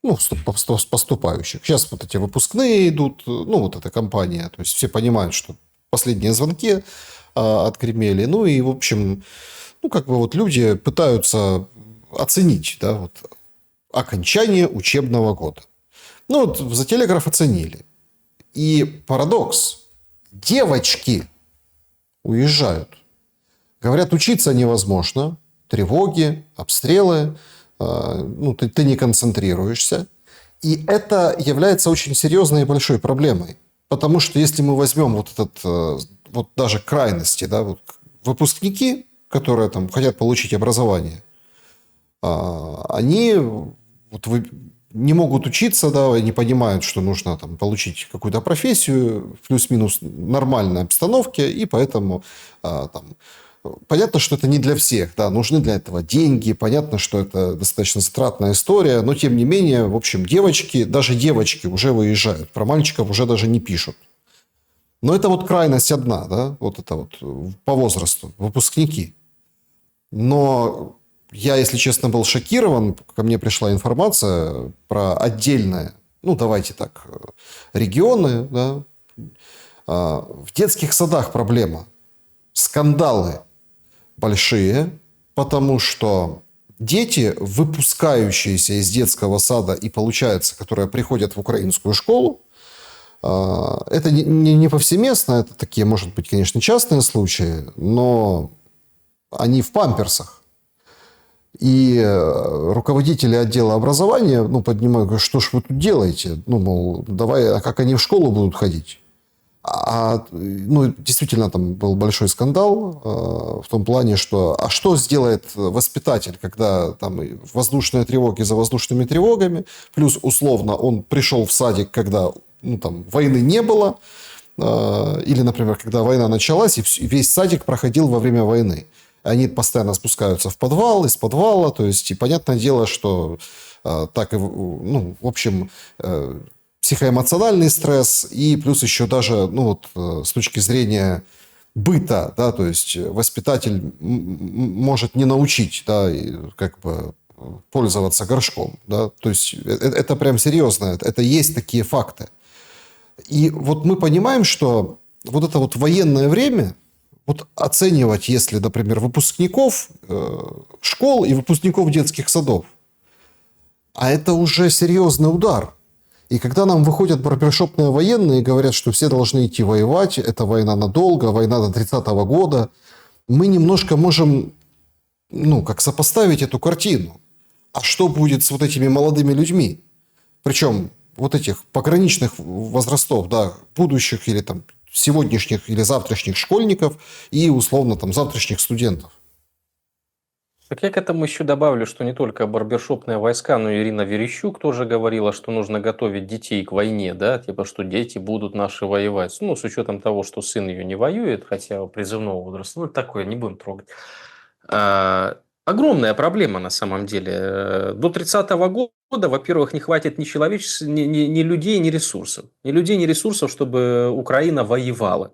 Ну, поступающих. Сейчас вот эти выпускные идут, ну, вот эта компания. То есть все понимают, что последние звонки отгремели. Ну, и, в общем, ну, как бы вот люди пытаются оценить, да, вот, окончание учебного года. Ну, вот за Телеграф оценили. И парадокс. Девочки уезжают. Говорят, учиться невозможно. Тревоги, обстрелы. Ну, ты не концентрируешься. И это является очень серьезной и большой проблемой. Потому что если мы возьмем вот этот, вот даже крайности, да, вот выпускники, которые там хотят получить образование, они вот не могут учиться, да, не понимают, что нужно там получить какую-то профессию в плюс-минус нормальной обстановке, и поэтому там, понятно, что это не для всех, да, нужны для этого деньги, понятно, что это достаточно затратная история, но тем не менее, в общем, девочки, даже девочки уже выезжают, про мальчиков уже даже не пишут. Но это вот крайность одна, да, вот это вот по возрасту, выпускники. Но я, если честно, был шокирован. Ко мне пришла информация про отдельные, ну, давайте так, регионы. Да. В детских садах проблема. Скандалы большие, потому что дети, выпускающиеся из детского сада и, получается, которые приходят в украинскую школу, это не повсеместно, это такие, может быть, конечно, частные случаи, но они в памперсах. И руководители отдела образования, ну, поднимают, что ж вы тут делаете? Ну, мол, давай, а как они в школу будут ходить? Ну, действительно, там был большой скандал в том плане, что, а что сделает воспитатель, когда там воздушные тревоги за воздушными тревогами, плюс, условно, он пришел в садик, когда, ну, там, войны не было, или, например, когда война началась, и весь садик проходил во время войны. Они постоянно спускаются в подвал, из подвала. То есть, и понятное дело, что так, ну, в общем, психоэмоциональный стресс. И плюс еще даже, ну, вот, с точки зрения быта, да, то есть воспитатель может не научить, да, как бы пользоваться горшком. Да, то есть это прям серьезно. Это есть такие факты. И вот мы понимаем, что вот это вот военное время... Вот оценивать, если, например, выпускников школ и выпускников детских садов, а это уже серьезный удар. И когда нам выходят барбершопные военные и говорят, что все должны идти воевать, это война надолго, война до 30-го года, мы немножко можем, ну, как сопоставить эту картину. А что будет с вот этими молодыми людьми? Причем вот этих пограничных возрастов, да, будущих или там сегодняшних или завтрашних школьников и условно там завтрашних студентов. Так я к этому еще добавлю, что не только барбершопные войска, но и Ирина Верещук тоже говорила, что нужно готовить детей к войне, да, типа, что дети будут наши воевать. Ну, с учетом того, что сын ее не воюет, хотя призывного возраста, ну, такое не будем трогать. Огромная проблема на самом деле. До 30-го года, во-первых, не хватит ни людей, ни ресурсов. Ни людей, ни ресурсов, чтобы Украина воевала.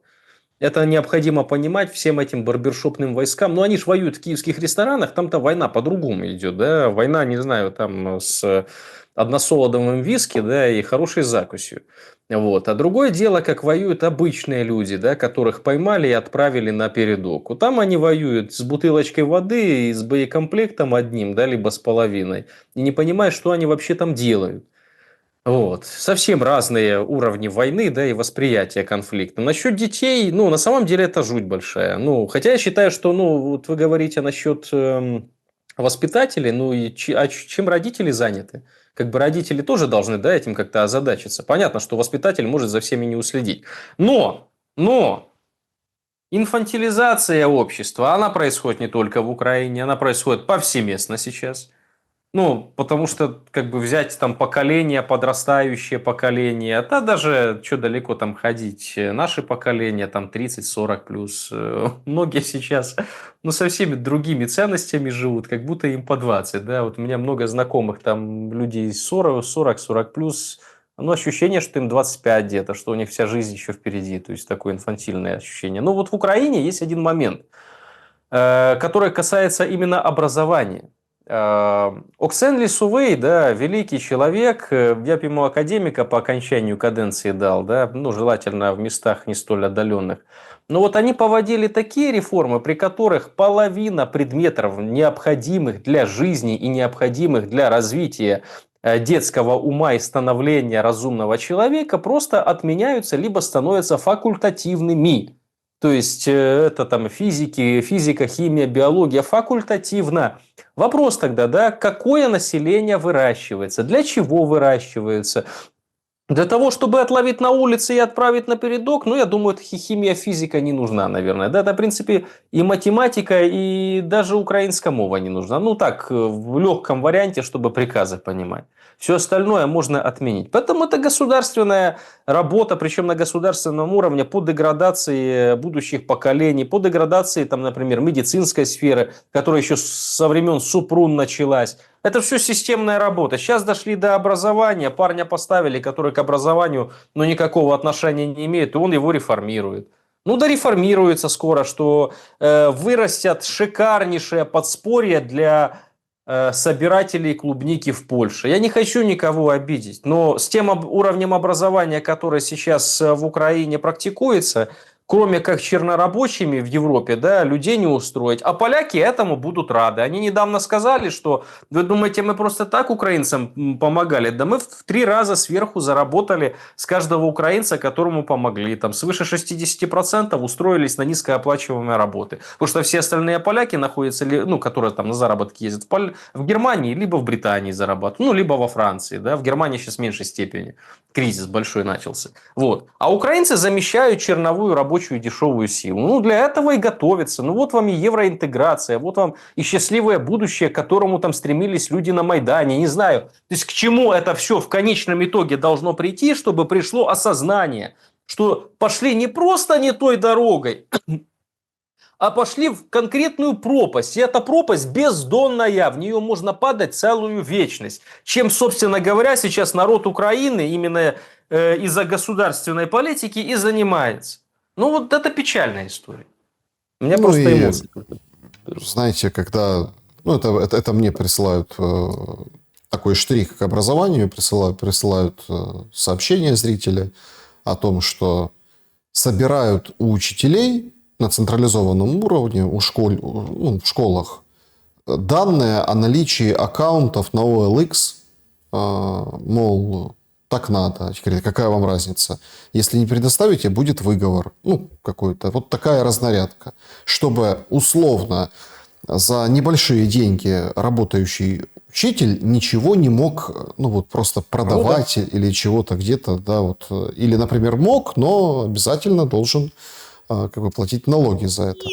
Это необходимо понимать всем этим барбершопным войскам. Но они же воюют в киевских ресторанах, там-то война по-другому идет. Да? Война, не знаю, там с односолодовым виски, да, и хорошей закусью. Вот. А другое дело, как воюют обычные люди, да, которых поймали и отправили на передок. Вот там они воюют с бутылочкой воды и с боекомплектом одним, да, либо с половиной. И не понимают, что они вообще там делают. Вот. Совсем разные уровни войны, да, и восприятия конфликта. Насчет детей, ну, на самом деле это жуть большая. Ну, хотя я считаю, что, ну, вот вы говорите насчет воспитателей, ну, и чем родители заняты? Как бы родители тоже должны, да, этим как-то озадачиться. Понятно, что воспитатель может за всеми не уследить. Но инфантилизация общества, она происходит не только в Украине, она происходит повсеместно сейчас. Ну, потому что, как бы, взять там поколение, подрастающее поколение, да даже, что далеко там ходить, наше поколение, там 30-40 плюс, многие сейчас, ну, со всеми другими ценностями живут, как будто им по 20, да, вот у меня много знакомых там людей 40-40 плюс, ну, ощущение, что им 25 где-то, что у них вся жизнь еще впереди, то есть такое инфантильное ощущение. Но вот в Украине есть один момент, который касается именно образования. Оксен Лисувей, да, великий человек, я бы ему академика по окончанию каденции дал, да, ну, желательно в местах не столь отдаленных. Но вот они поводили такие реформы, при которых половина предметов, необходимых для жизни и необходимых для развития детского ума и становления разумного человека, просто отменяются, либо становятся факультативными. То есть это там физика, химия, биология факультативно. Вопрос тогда, да, какое население выращивается, для чего выращивается? Для того, чтобы отловить на улице и отправить на передок, ну, я думаю, химия, физика не нужна, наверное. Да, это, в принципе, и математика, и даже украинская мова не нужна. Ну, так, в легком варианте, чтобы приказы понимать. Все остальное можно отменить. Поэтому это государственная работа, причем на государственном уровне по деградации будущих поколений, по деградации, там, например, медицинской сферы, которая еще со времен Супрун началась. Это все системная работа. Сейчас дошли до образования, парня поставили, который к образованию ну, никакого отношения не имеет, и он его реформирует. Ну да реформируется скоро, что вырастят шикарнейшее подспорье для собирателей клубники в Польше. Я не хочу никого обидеть, но с тем уровнем образования, который сейчас в Украине практикуется, кроме как чернорабочими в Европе, да, людей не устроить. А поляки этому будут рады. Они недавно сказали, что вы думаете, мы просто так украинцам помогали? Да мы в 3 раза сверху заработали с каждого украинца, которому помогли. Там свыше 60% устроились на низкооплачиваемые работы. Потому что все остальные поляки находятся, ну, которые там на заработки ездят, в Германии, либо в Британии зарабатывают, ну, либо во Франции. Да? В Германии сейчас в меньшей степени. Кризис большой начался. Вот. А украинцы замещают черновую рабочую дешевую силу. Ну, для этого и готовятся. Ну, вот вам и евроинтеграция, вот вам и счастливое будущее, к которому там стремились люди на Майдане. Не знаю, то есть, к чему это все в конечном итоге должно прийти, чтобы пришло осознание, что пошли не просто не той дорогой, а пошли в конкретную пропасть. И эта пропасть бездонная, в нее можно падать целую вечность. Чем, собственно говоря, сейчас народ Украины именно из-за государственной политики и занимается. Ну, вот это печальная история. У меня Ну просто и, эмоции. знаете, когда... Ну, это мне присылают такой штрих к образованию, присылают сообщения зрители о том, что собирают у учителей на централизованном уровне в школах данные о наличии аккаунтов на OLX, мол, так надо. Говорит, какая вам разница? Если не предоставите, будет выговор. Ну, какой-то. Вот такая разнарядка. Чтобы условно за небольшие деньги работающий учитель ничего не мог, ну вот просто продавать или чего-то где-то, да, вот. Или, например, мог, но обязательно должен как бы платить налоги за это.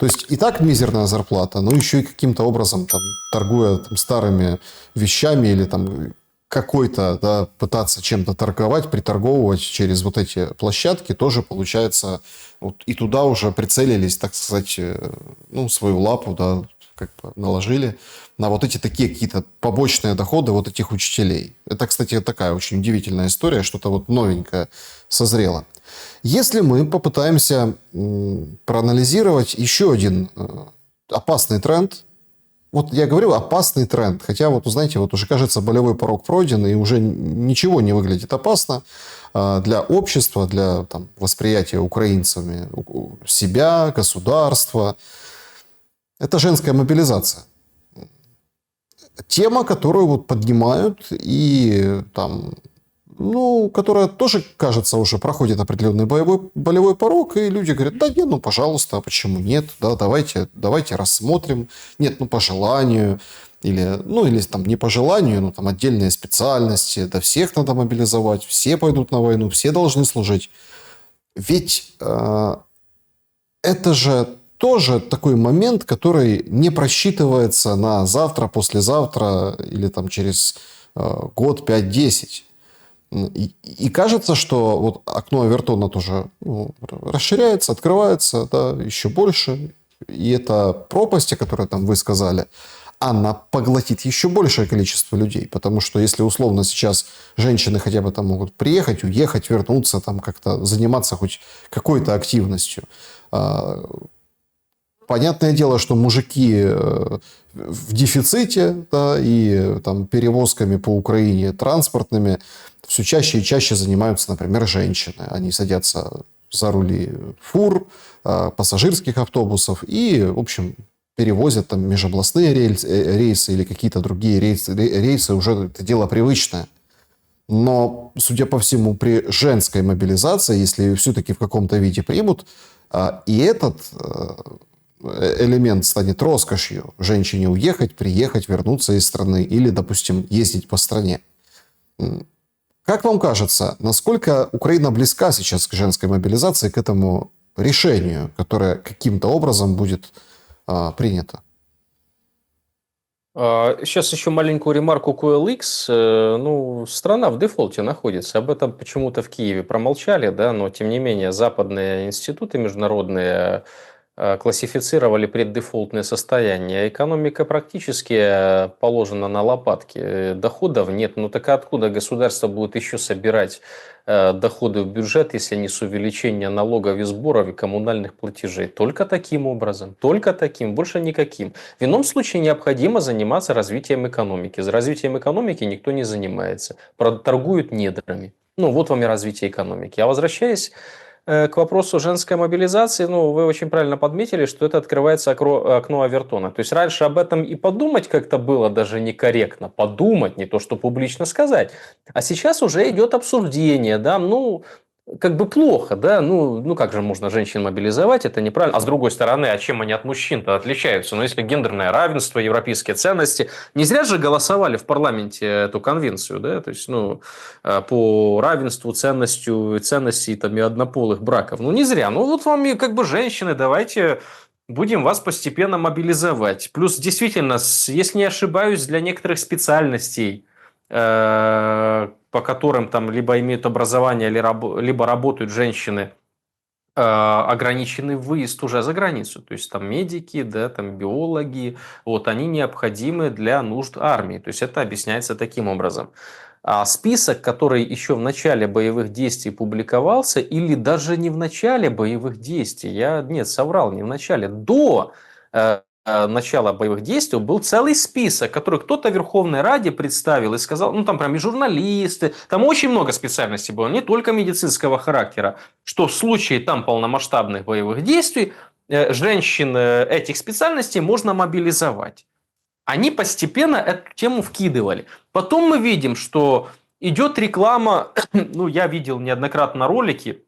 То есть и так мизерная зарплата, но еще и каким-то образом там, торгуя там, старыми вещами или там какой-то, да, пытаться чем-то торговать, приторговывать через вот эти площадки, тоже получается, вот, и туда уже прицелились, так сказать, ну, свою лапу, да, как бы наложили на вот эти такие какие-то побочные доходы вот этих учителей. Это, кстати, такая очень удивительная история, что-то вот новенькое созрело. Если мы попытаемся проанализировать еще один опасный тренд, вот я говорю опасный тренд, хотя вот, знаете, вот уже кажется болевой порог пройден и уже ничего не выглядит опасно для общества, для там, восприятия украинцами себя, государства. Это женская мобилизация. Тема, которую вот поднимают и там, ну, которая тоже, кажется, уже проходит определенный болевой порог, и люди говорят, да нет, ну, пожалуйста, а почему нет, да, давайте рассмотрим, нет, ну, по желанию, или, ну, или там не по желанию, но там отдельные специальности, да всех надо мобилизовать, все пойдут на войну, все должны служить. Ведь это же тоже такой момент, который не просчитывается на завтра, послезавтра или там через год, 5-10. И кажется, что вот окно Авертона тоже расширяется, открывается, да, еще больше. И эта пропасть, о которой там вы сказали, она поглотит еще большее количество людей. Потому что если условно сейчас женщины хотя бы там могут приехать, уехать, вернуться, там как-то заниматься хоть какой-то активностью. Понятное дело, что мужики в дефиците, да, и там перевозками по Украине транспортными все чаще и чаще занимаются, например, женщины. Они садятся за рули фур, пассажирских автобусов и, в общем, перевозят там межобластные рейсы или какие-то другие рейсы. Уже это дело привычное. Но, судя по всему, при женской мобилизации, если ее все-таки в каком-то виде примут, и этот элемент станет роскошью. Женщине уехать, приехать, вернуться из страны или, допустим, ездить по стране. Как вам кажется, насколько Украина близка сейчас к женской мобилизации, к этому решению, которое каким-то образом будет принято? Сейчас еще маленькую ремарку к OLX. Ну, страна в дефолте находится. Об этом почему-то в Киеве промолчали, да, но тем не менее западные институты международные классифицировали преддефолтное состояние. Экономика практически положена на лопатки. Доходов нет. Ну так откуда государство будет еще собирать доходы в бюджет, если не с увеличения налогов и сборов и коммунальных платежей? Только таким образом. Только таким. Больше никаким. В ином случае необходимо заниматься развитием экономики. За развитием экономики никто не занимается. Торгуют недрами. Ну вот вам и развитие экономики. А возвращаясь к вопросу женской мобилизации, ну, вы очень правильно подметили, что это открывается окно Авертона. То есть раньше об этом и подумать как-то было даже некорректно. Подумать, не то что публично сказать. А сейчас уже идет обсуждение, да, ну, как бы плохо, да, ну как же можно женщин мобилизовать, это неправильно. А с другой стороны, а чем они от мужчин-то отличаются? Ну, если гендерное равенство, европейские ценности, не зря же голосовали в парламенте эту конвенцию, да, то есть, ну, по равенству, ценностей там, и однополых браков. Ну, не зря. Ну, вот вам и как бы женщины, давайте будем вас постепенно мобилизовать. Плюс, действительно, если не ошибаюсь, для некоторых специальностей, по которым там либо имеют образование, либо работают женщины, ограниченный выезд уже за границу. То есть там медики, да, там биологи, вот они необходимы для нужд армии. То есть это объясняется таким образом. А список, который еще в начале боевых действий публиковался, или даже не в начале боевых действий, нет, соврал, не в начале, до начала боевых действий был целый список, который кто-то в Верховной Раде представил и сказал, ну там прям и журналисты, там очень много специальностей было, не только медицинского характера, что в случае там полномасштабных боевых действий женщин этих специальностей можно мобилизовать. Они постепенно эту тему вкидывали. Потом мы видим, что идет реклама, ну я видел неоднократно ролики,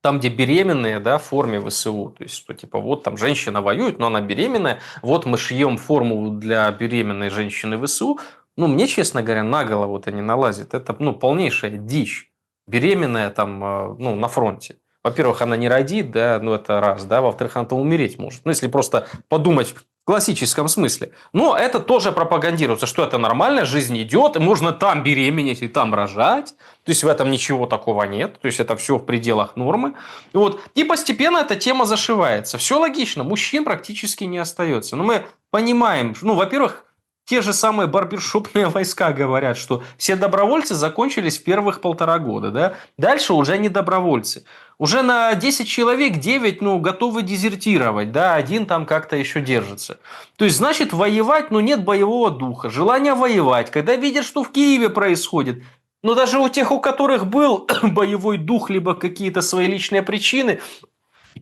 там, где беременные, да, в форме ВСУ. То есть, что типа вот там женщина воюет, но она беременная, вот мы шьем форму для беременной женщины ВСУ. Ну, мне, честно говоря, на голову это не налазит. Это, ну, полнейшая дичь. Беременная там, ну, на фронте. Во-первых, она не родит, да, ну, это раз, да. Во-вторых, она там умереть может. Ну, если просто подумать в классическом смысле. Но это тоже пропагандируется, что это нормально, жизнь идет, и можно там беременеть и там рожать. То есть в этом ничего такого нет. То есть это все в пределах нормы. Вот. И постепенно эта тема зашивается. Все логично, мужчин практически не остается. Но мы понимаем, ну, во-первых, те же самые барбершопные войска говорят, что все добровольцы закончились в первых 1,5 года. Да? Дальше уже не добровольцы. Уже на 10 человек 9 ну, готовы дезертировать, да, один там как-то еще держится. То есть, значит, воевать, ну, нет боевого духа, желания воевать. Когда видят, что в Киеве происходит, но даже у тех, у которых был боевой дух, либо какие-то свои личные причины,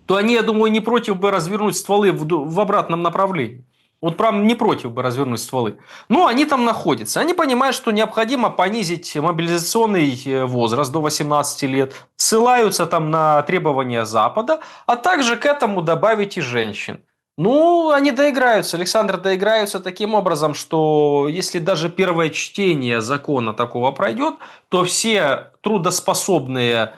то они, я думаю, не против бы развернуть стволы в обратном направлении. Вот прям не против бы развернуть стволы. Но они там находятся. Они понимают, что необходимо понизить мобилизационный возраст до 18 лет. Ссылаются там на требования Запада, а также к этому добавить и женщин. Ну, они доиграются, Александр, доиграются таким образом, что если даже первое чтение закона такого пройдет, то все трудоспособные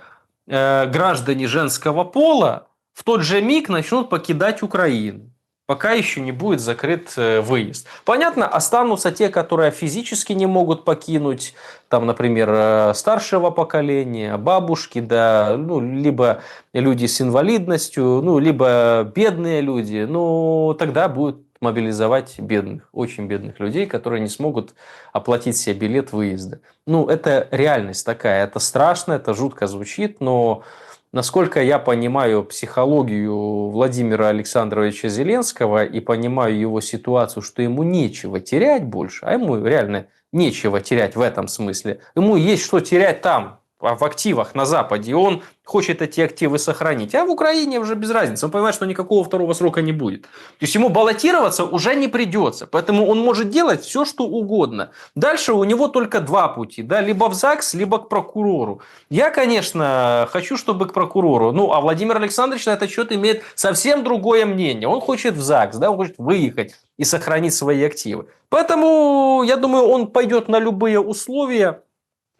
граждане женского пола в тот же миг начнут покидать Украину, пока еще не будет закрыт выезд. Понятно, останутся те, которые физически не могут покинуть, там, например, старшего поколения, бабушки, да, ну, либо люди с инвалидностью, ну, либо бедные люди. Ну, тогда будут мобилизовать бедных, очень бедных людей, которые не смогут оплатить себе билет выезда. Ну, это реальность такая, это страшно, это жутко звучит, но насколько я понимаю психологию Владимира Александровича Зеленского и понимаю его ситуацию, что ему нечего терять больше, а ему реально нечего терять в этом смысле. Ему есть что терять там, в активах на Западе, и он хочет эти активы сохранить. А в Украине уже без разницы. Он понимает, что никакого второго срока не будет. То есть ему баллотироваться уже не придется. Поэтому он может делать все, что угодно. Дальше у него только два пути. Да? Либо в ЗАГС, либо к прокурору. Я, конечно, хочу, чтобы к прокурору. Ну, а Владимир Александрович на этот счет имеет совсем другое мнение. Он хочет в ЗАГС, да? Он хочет выехать и сохранить свои активы. Поэтому, я думаю, он пойдет на любые условия.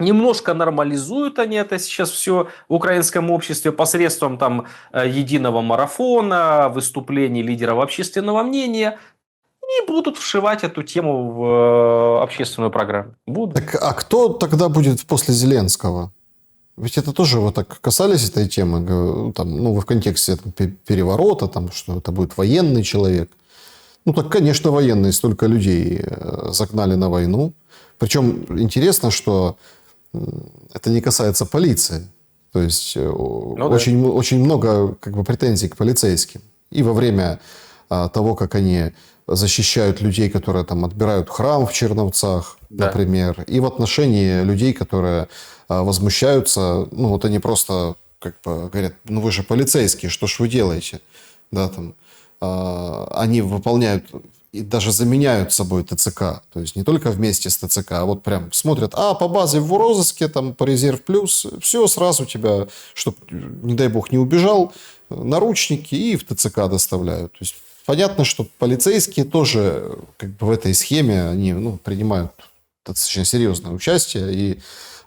Немножко нормализуют они это сейчас все в украинском обществе посредством там единого марафона, выступлений лидеров общественного мнения и будут вшивать эту тему в общественную программу. Будут. Так, а кто тогда будет после Зеленского? Ведь это тоже вот так касались этой темы, там, ну, в контексте переворота, там, что это будет военный человек. Ну, так, конечно, военные столько людей загнали на войну. Причем интересно, что это не касается полиции. То есть, очень, да, очень много как бы претензий к полицейским. И во время того, как они защищают людей, которые там отбирают храм в Черновцах, да, например, и в отношении людей, которые возмущаются, ну, вот они просто как бы говорят, ну, вы же полицейские, что ж вы делаете? Да, там, они выполняют и даже заменяют собой ТЦК. То есть не только вместе с ТЦК, а вот прям смотрят, по базе в розыске, там по резерв плюс, все сразу тебя, чтобы, не дай бог, не убежал, наручники и в ТЦК доставляют. То есть понятно, что полицейские тоже как бы в этой схеме, они, ну, принимают достаточно серьезное участие, и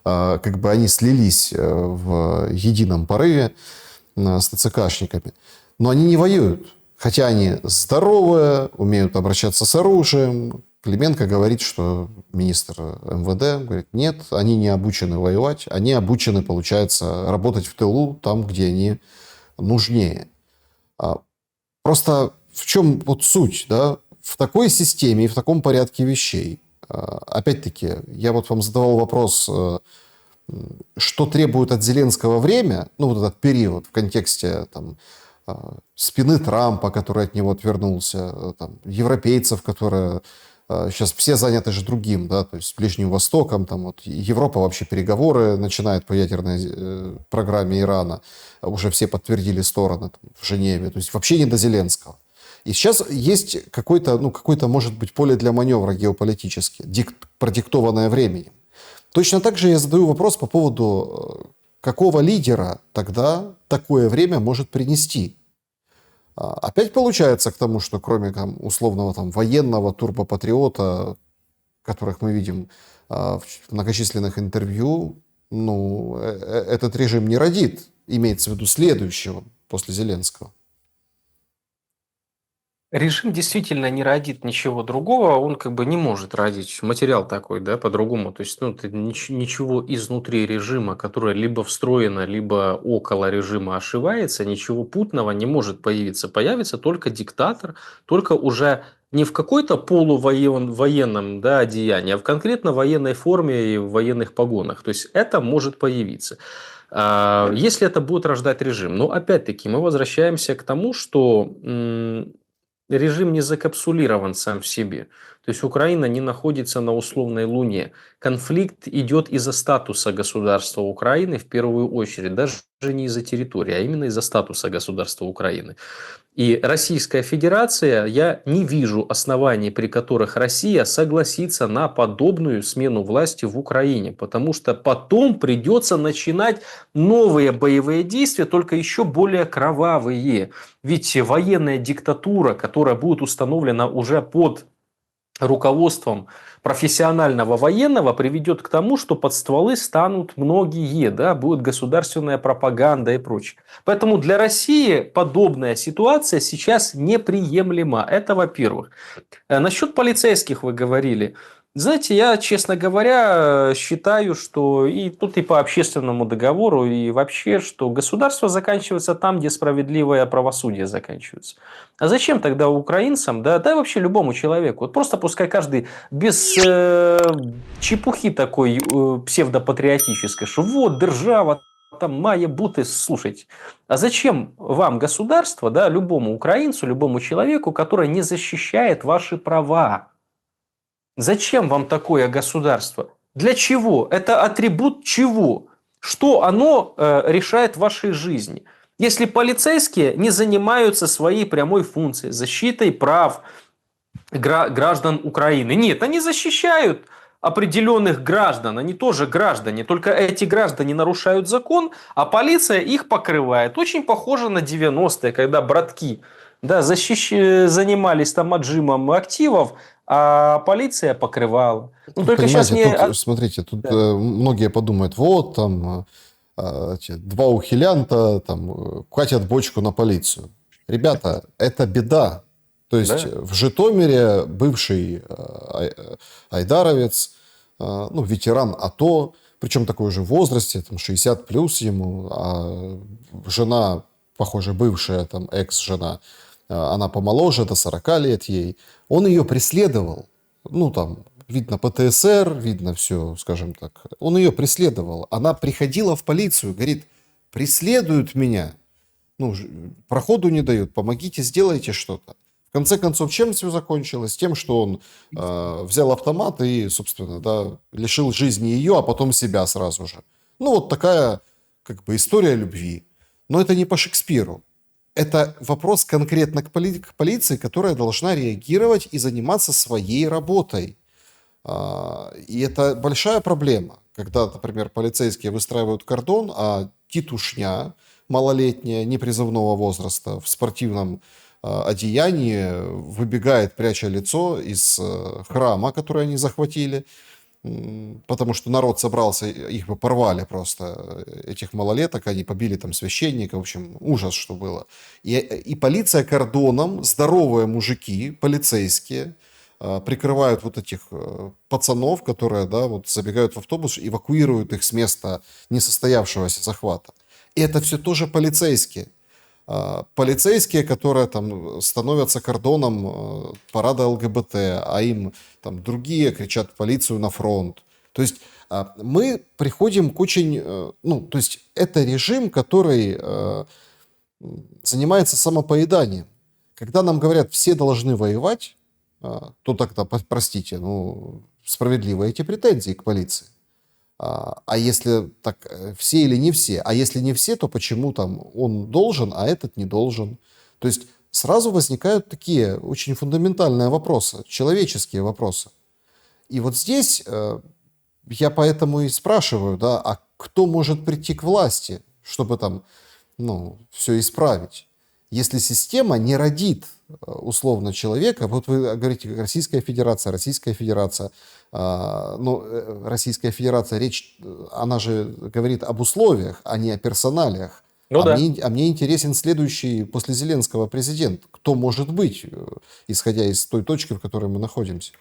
как бы они слились в едином порыве с ТЦКшниками. Но они не воюют. Хотя они здоровые, умеют обращаться с оружием. Клименко говорит, что министр МВД говорит, нет, они не обучены воевать, они обучены, получается, работать в тылу, там, где они нужнее. Просто в чем вот суть, да? В такой системе и в таком порядке вещей. Опять-таки, я вот вам задавал вопрос, что требует от Зеленского время, ну, вот этот период в контексте там, спины Трампа, который от него отвернулся, там, европейцев, которые сейчас все заняты же другим, да, то есть Ближним Востоком, там вот Европа вообще переговоры начинает по ядерной программе Ирана, уже все подтвердили стороны там, в Женеве, то есть вообще не до Зеленского. И сейчас есть какое-то, ну, какое-то, может быть, поле для маневра геополитически, продиктованное временем. Точно так же я задаю вопрос по поводу какого лидера тогда такое время может принести? Опять получается к тому, что кроме там, условного там, военного турбопатриота, которых мы видим в многочисленных интервью, ну, этот режим не родит, имеется в виду следующего после Зеленского. Режим действительно не родит ничего другого, он как бы не может родить материал такой, да, по-другому. То есть, ну, ты ничего изнутри режима, которое либо встроено, либо около режима ошивается, ничего путного не может появиться. Появится только диктатор, только уже не в какой-то полувоенном, да, одеянии, а в конкретно военной форме и в военных погонах. То есть, это может появиться. Если это будет рождать режим. Но опять-таки мы возвращаемся к тому, что режим не закапсулирован сам в себе. То есть Украина не находится на условной Луне. Конфликт идет из-за статуса государства Украины в первую очередь, даже не из-за территории, а именно из-за статуса государства Украины. И Российская Федерация, я не вижу оснований, при которых Россия согласится на подобную смену власти в Украине, потому что потом придется начинать новые боевые действия, только еще более кровавые. Ведь военная диктатура, которая будет установлена уже под руководством профессионального военного, приведет к тому, что под стволы станут многие, да, будет государственная пропаганда и прочее. Поэтому для России подобная ситуация сейчас неприемлема. Это во-первых. Насчет полицейских вы говорили. Знаете, я, честно говоря, считаю, что и тут и по общественному договору, и вообще, что государство заканчивается там, где справедливое правосудие заканчивается. А зачем тогда украинцам, да и вообще любому человеку, вот просто пускай каждый без чепухи такой псевдопатриотической, что вот держава там має бути, слушайте, а зачем вам государство, да, любому украинцу, любому человеку, который не защищает ваши права? Зачем вам такое государство? Для чего? Это атрибут чего? Что оно решает в вашей жизни? Если полицейские не занимаются своей прямой функцией, защитой прав граждан Украины. Нет, они защищают определенных граждан, они тоже граждане, только эти граждане нарушают закон, а полиция их покрывает. Очень похоже на 90-е, когда братки, да, занимались там отжимом активов, а полиция покрывала. Ну, Только сейчас понимаете, не... тут, смотрите, тут Да. многие подумают, вот там два ухилянта там катят бочку на полицию. Ребята, это беда. То есть Да. в Житомире бывший айдаровец, ну, ветеран АТО, причем такой же в возрасте, там 60 плюс ему, а жена, похоже, бывшая, там, экс-жена, она помоложе, до 40 лет ей, он ее преследовал, ну, там, видно ПТСР, видно все, скажем так, он ее преследовал, она приходила в полицию, говорит, преследуют меня, ну, проходу не дают, помогите, сделайте что-то. В конце концов, чем все закончилось? Тем, что он взял автомат и, собственно, да, лишил жизни ее, а потом себя сразу же. Ну, вот такая, как бы, история любви. Но это не по Шекспиру. Это вопрос конкретно к полиции, которая должна реагировать и заниматься своей работой. И это большая проблема, когда, например, полицейские выстраивают кордон, а титушня малолетняя, непризывного возраста, в спортивном одеянии выбегает, пряча лицо из храма, который они захватили, потому что народ собрался, их бы порвали просто, этих малолеток, они побили там священника, в общем, ужас, что было. И полиция кордоном, здоровые мужики, полицейские, прикрывают вот этих пацанов, которые, да, вот забегают в автобус, эвакуируют их с места несостоявшегося захвата. И это все тоже полицейские. Полицейские, которые там становятся кордоном парада ЛГБТ, а им там другие кричат полицию на фронт. То есть мы приходим к очень... Ну, то есть это режим, который занимается самопоеданием. Когда нам говорят, все должны воевать, то тогда, простите, ну, справедливы эти претензии к полиции. А если так, все или не все? А если не все, то почему там он должен, а этот не должен? То есть сразу возникают такие очень фундаментальные вопросы, человеческие вопросы. И вот здесь я поэтому и спрашиваю, да, а кто может прийти к власти, чтобы там, ну, все исправить. Если система не родит условно человека, вот вы говорите, Российская Федерация, Российская Федерация, речь, она же говорит об условиях, а не о персоналиях. Ну да. Мне интересен следующий после Зеленского президент. Кто может быть, исходя из той точки, в которой мы находимся?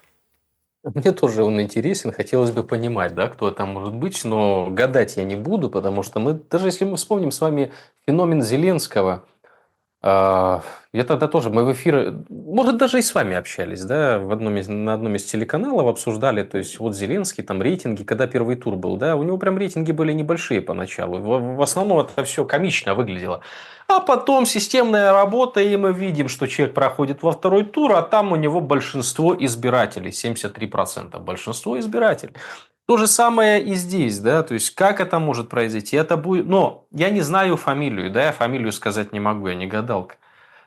Мне тоже он интересен, хотелось бы понимать, да, кто это может быть, но гадать я не буду, потому что мы, даже если мы вспомним с вами феномен Зеленского, а, я тогда тоже, мы в эфире, может, даже и с вами общались, да, на одном из телеканалов обсуждали, то есть, вот Зеленский, там, рейтинги, когда первый тур был, да, у него прям рейтинги были небольшие поначалу, в основном это все комично выглядело. А потом системная работа, и мы видим, что человек проходит во второй тур, а там у него большинство избирателей, 73%, большинство избирателей. То же самое и здесь, да, то есть как это может произойти, это будет, но я не знаю фамилию, да, я фамилию сказать не могу, я не гадалка,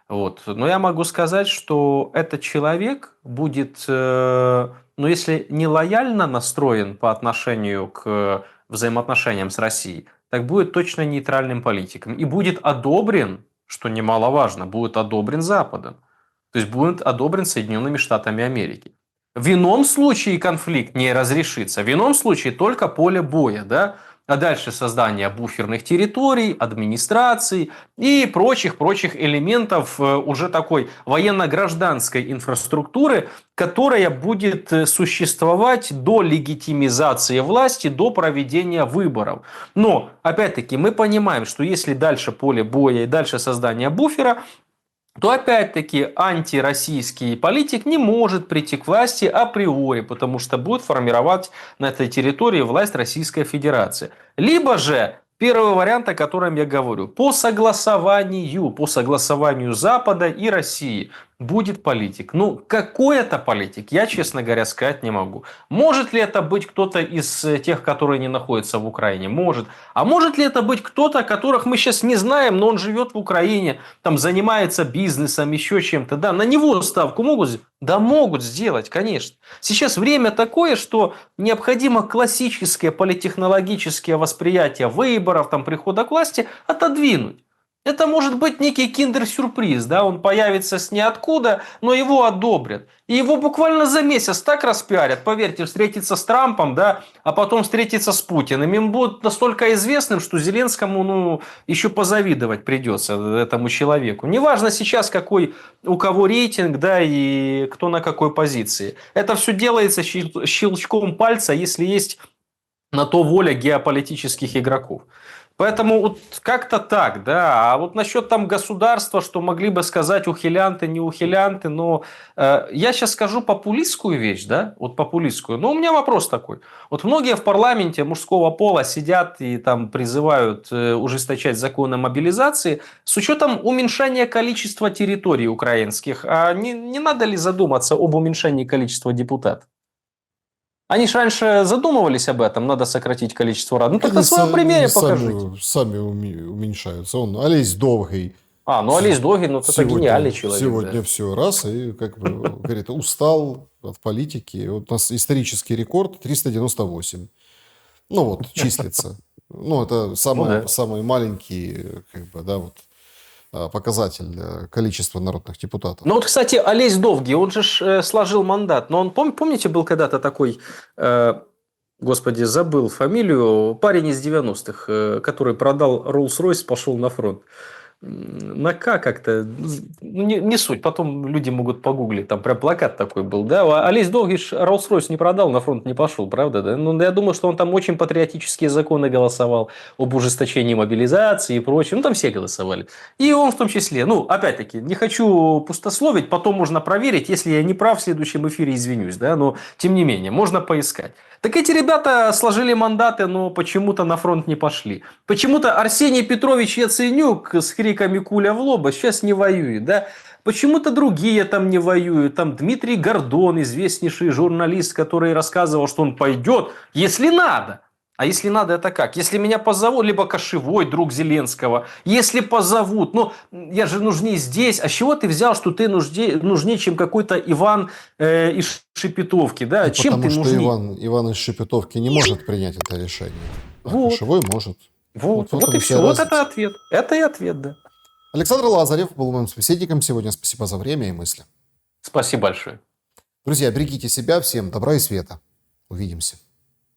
вот, но я могу сказать, что этот человек будет, ну, если не лояльно настроен по отношению к взаимоотношениям с Россией, так будет точно нейтральным политиком и будет одобрен, что немаловажно, будет одобрен Западом, то есть будет одобрен Соединенными Штатами Америки. В ином случае конфликт не разрешится. В ином случае только поле боя, да? А дальше создание буферных территорий, администраций и прочих элементов уже такой военно-гражданской инфраструктуры, которая будет существовать до легитимизации власти, до проведения выборов. Но, опять-таки, мы понимаем, что если дальше поле боя и дальше создание буфера, то опять-таки антироссийский политик не может прийти к власти априори, потому что будет формировать на этой территории власть Российская Федерация. Либо же первый вариант, о котором я говорю, по согласованию Запада и России будет политик. Ну, какой это политик, я, честно говоря, сказать не могу. Может ли это быть кто-то из тех, которые не находятся в Украине? Может. А может ли это быть кто-то, которых мы сейчас не знаем, но он живет в Украине, там занимается бизнесом, еще чем-то? Да, на него ставку могут сделать? Да, могут сделать, конечно. Сейчас время такое, что необходимо классическое политтехнологическое восприятие выборов, там, прихода к власти отодвинуть. Это может быть некий киндер-сюрприз, да, он появится с ниоткуда, но его одобрят. И его буквально за месяц так распиарят, поверьте, встретиться с Трампом, да, а потом встретиться с Путиным. Им будет настолько известным, что Зеленскому, ну, еще позавидовать придется этому человеку. Неважно сейчас, какой у кого рейтинг, да, и кто на какой позиции. Это все делается щелчком пальца, если есть на то воля геополитических игроков. Поэтому вот как-то так, да. А вот насчет там государства, что могли бы сказать ухилянты, не ухилянты, но я сейчас скажу популистскую вещь, да, вот популистскую. Но у меня вопрос такой. Вот многие в парламенте мужского пола сидят и там призывают ужесточать законы мобилизации с учетом уменьшения количества территорий украинских. А не надо ли задуматься об уменьшении количества депутатов? Они же раньше задумывались об этом, надо сократить количество рад. Ну, так на своем примере покажите. Сами уменьшаются. Он Олесь Довгий. Ну Олесь Довгий, ну это гениальный человек. Сегодня да. все раз, и как бы говорит, устал от политики. Вот у нас исторический рекорд 398. Ну вот, числится. Ну, это самый маленький, как бы, да, вот, показатель количества народных депутатов. Ну вот, кстати, Олесь Довгий, он же сложил мандат. Но он, помните, был когда-то такой, господи, забыл фамилию, парень из 90-х, который продал Rolls-Royce, пошел на фронт. На К как-то, не суть, потом люди могут погуглить, там прям плакат такой был, да, а Олесь Довгий Rolls-Royce не продал, на фронт не пошел, правда, да, ну, я думаю, что он там очень патриотические законы голосовал об ужесточении мобилизации и прочее, ну, там все голосовали, и он в том числе, ну, опять-таки, не хочу пустословить, потом можно проверить, если я не прав, в следующем эфире извинюсь, да, но, тем не менее, можно поискать. Так эти ребята сложили мандаты, но почему-то на фронт не пошли. Почему-то Арсений Петрович Яценюк с криками «Куля в лоб» сейчас не воюет, да? Почему-то другие там не воюют. Там Дмитрий Гордон, известнейший журналист, который рассказывал, что он пойдет, если надо. А если надо, это как? Если меня позовут, либо Кошевой, друг Зеленского, если позовут, ну, я же нужнее здесь. А с чего ты взял, что ты нужнее, чем какой-то Иван из Шепетовки? Да? Чем Потому ты что нужнее? Иван из Шепетовки не может принять это решение. Вот, Кошевой может. вот, Вот вот и и все. вся Вот разница. это ответ. Это и ответ, да. Александр Лазарев был моим собеседником сегодня. Спасибо за время и мысли. Спасибо большое. Друзья, берегите себя. Всем добра и света. Увидимся.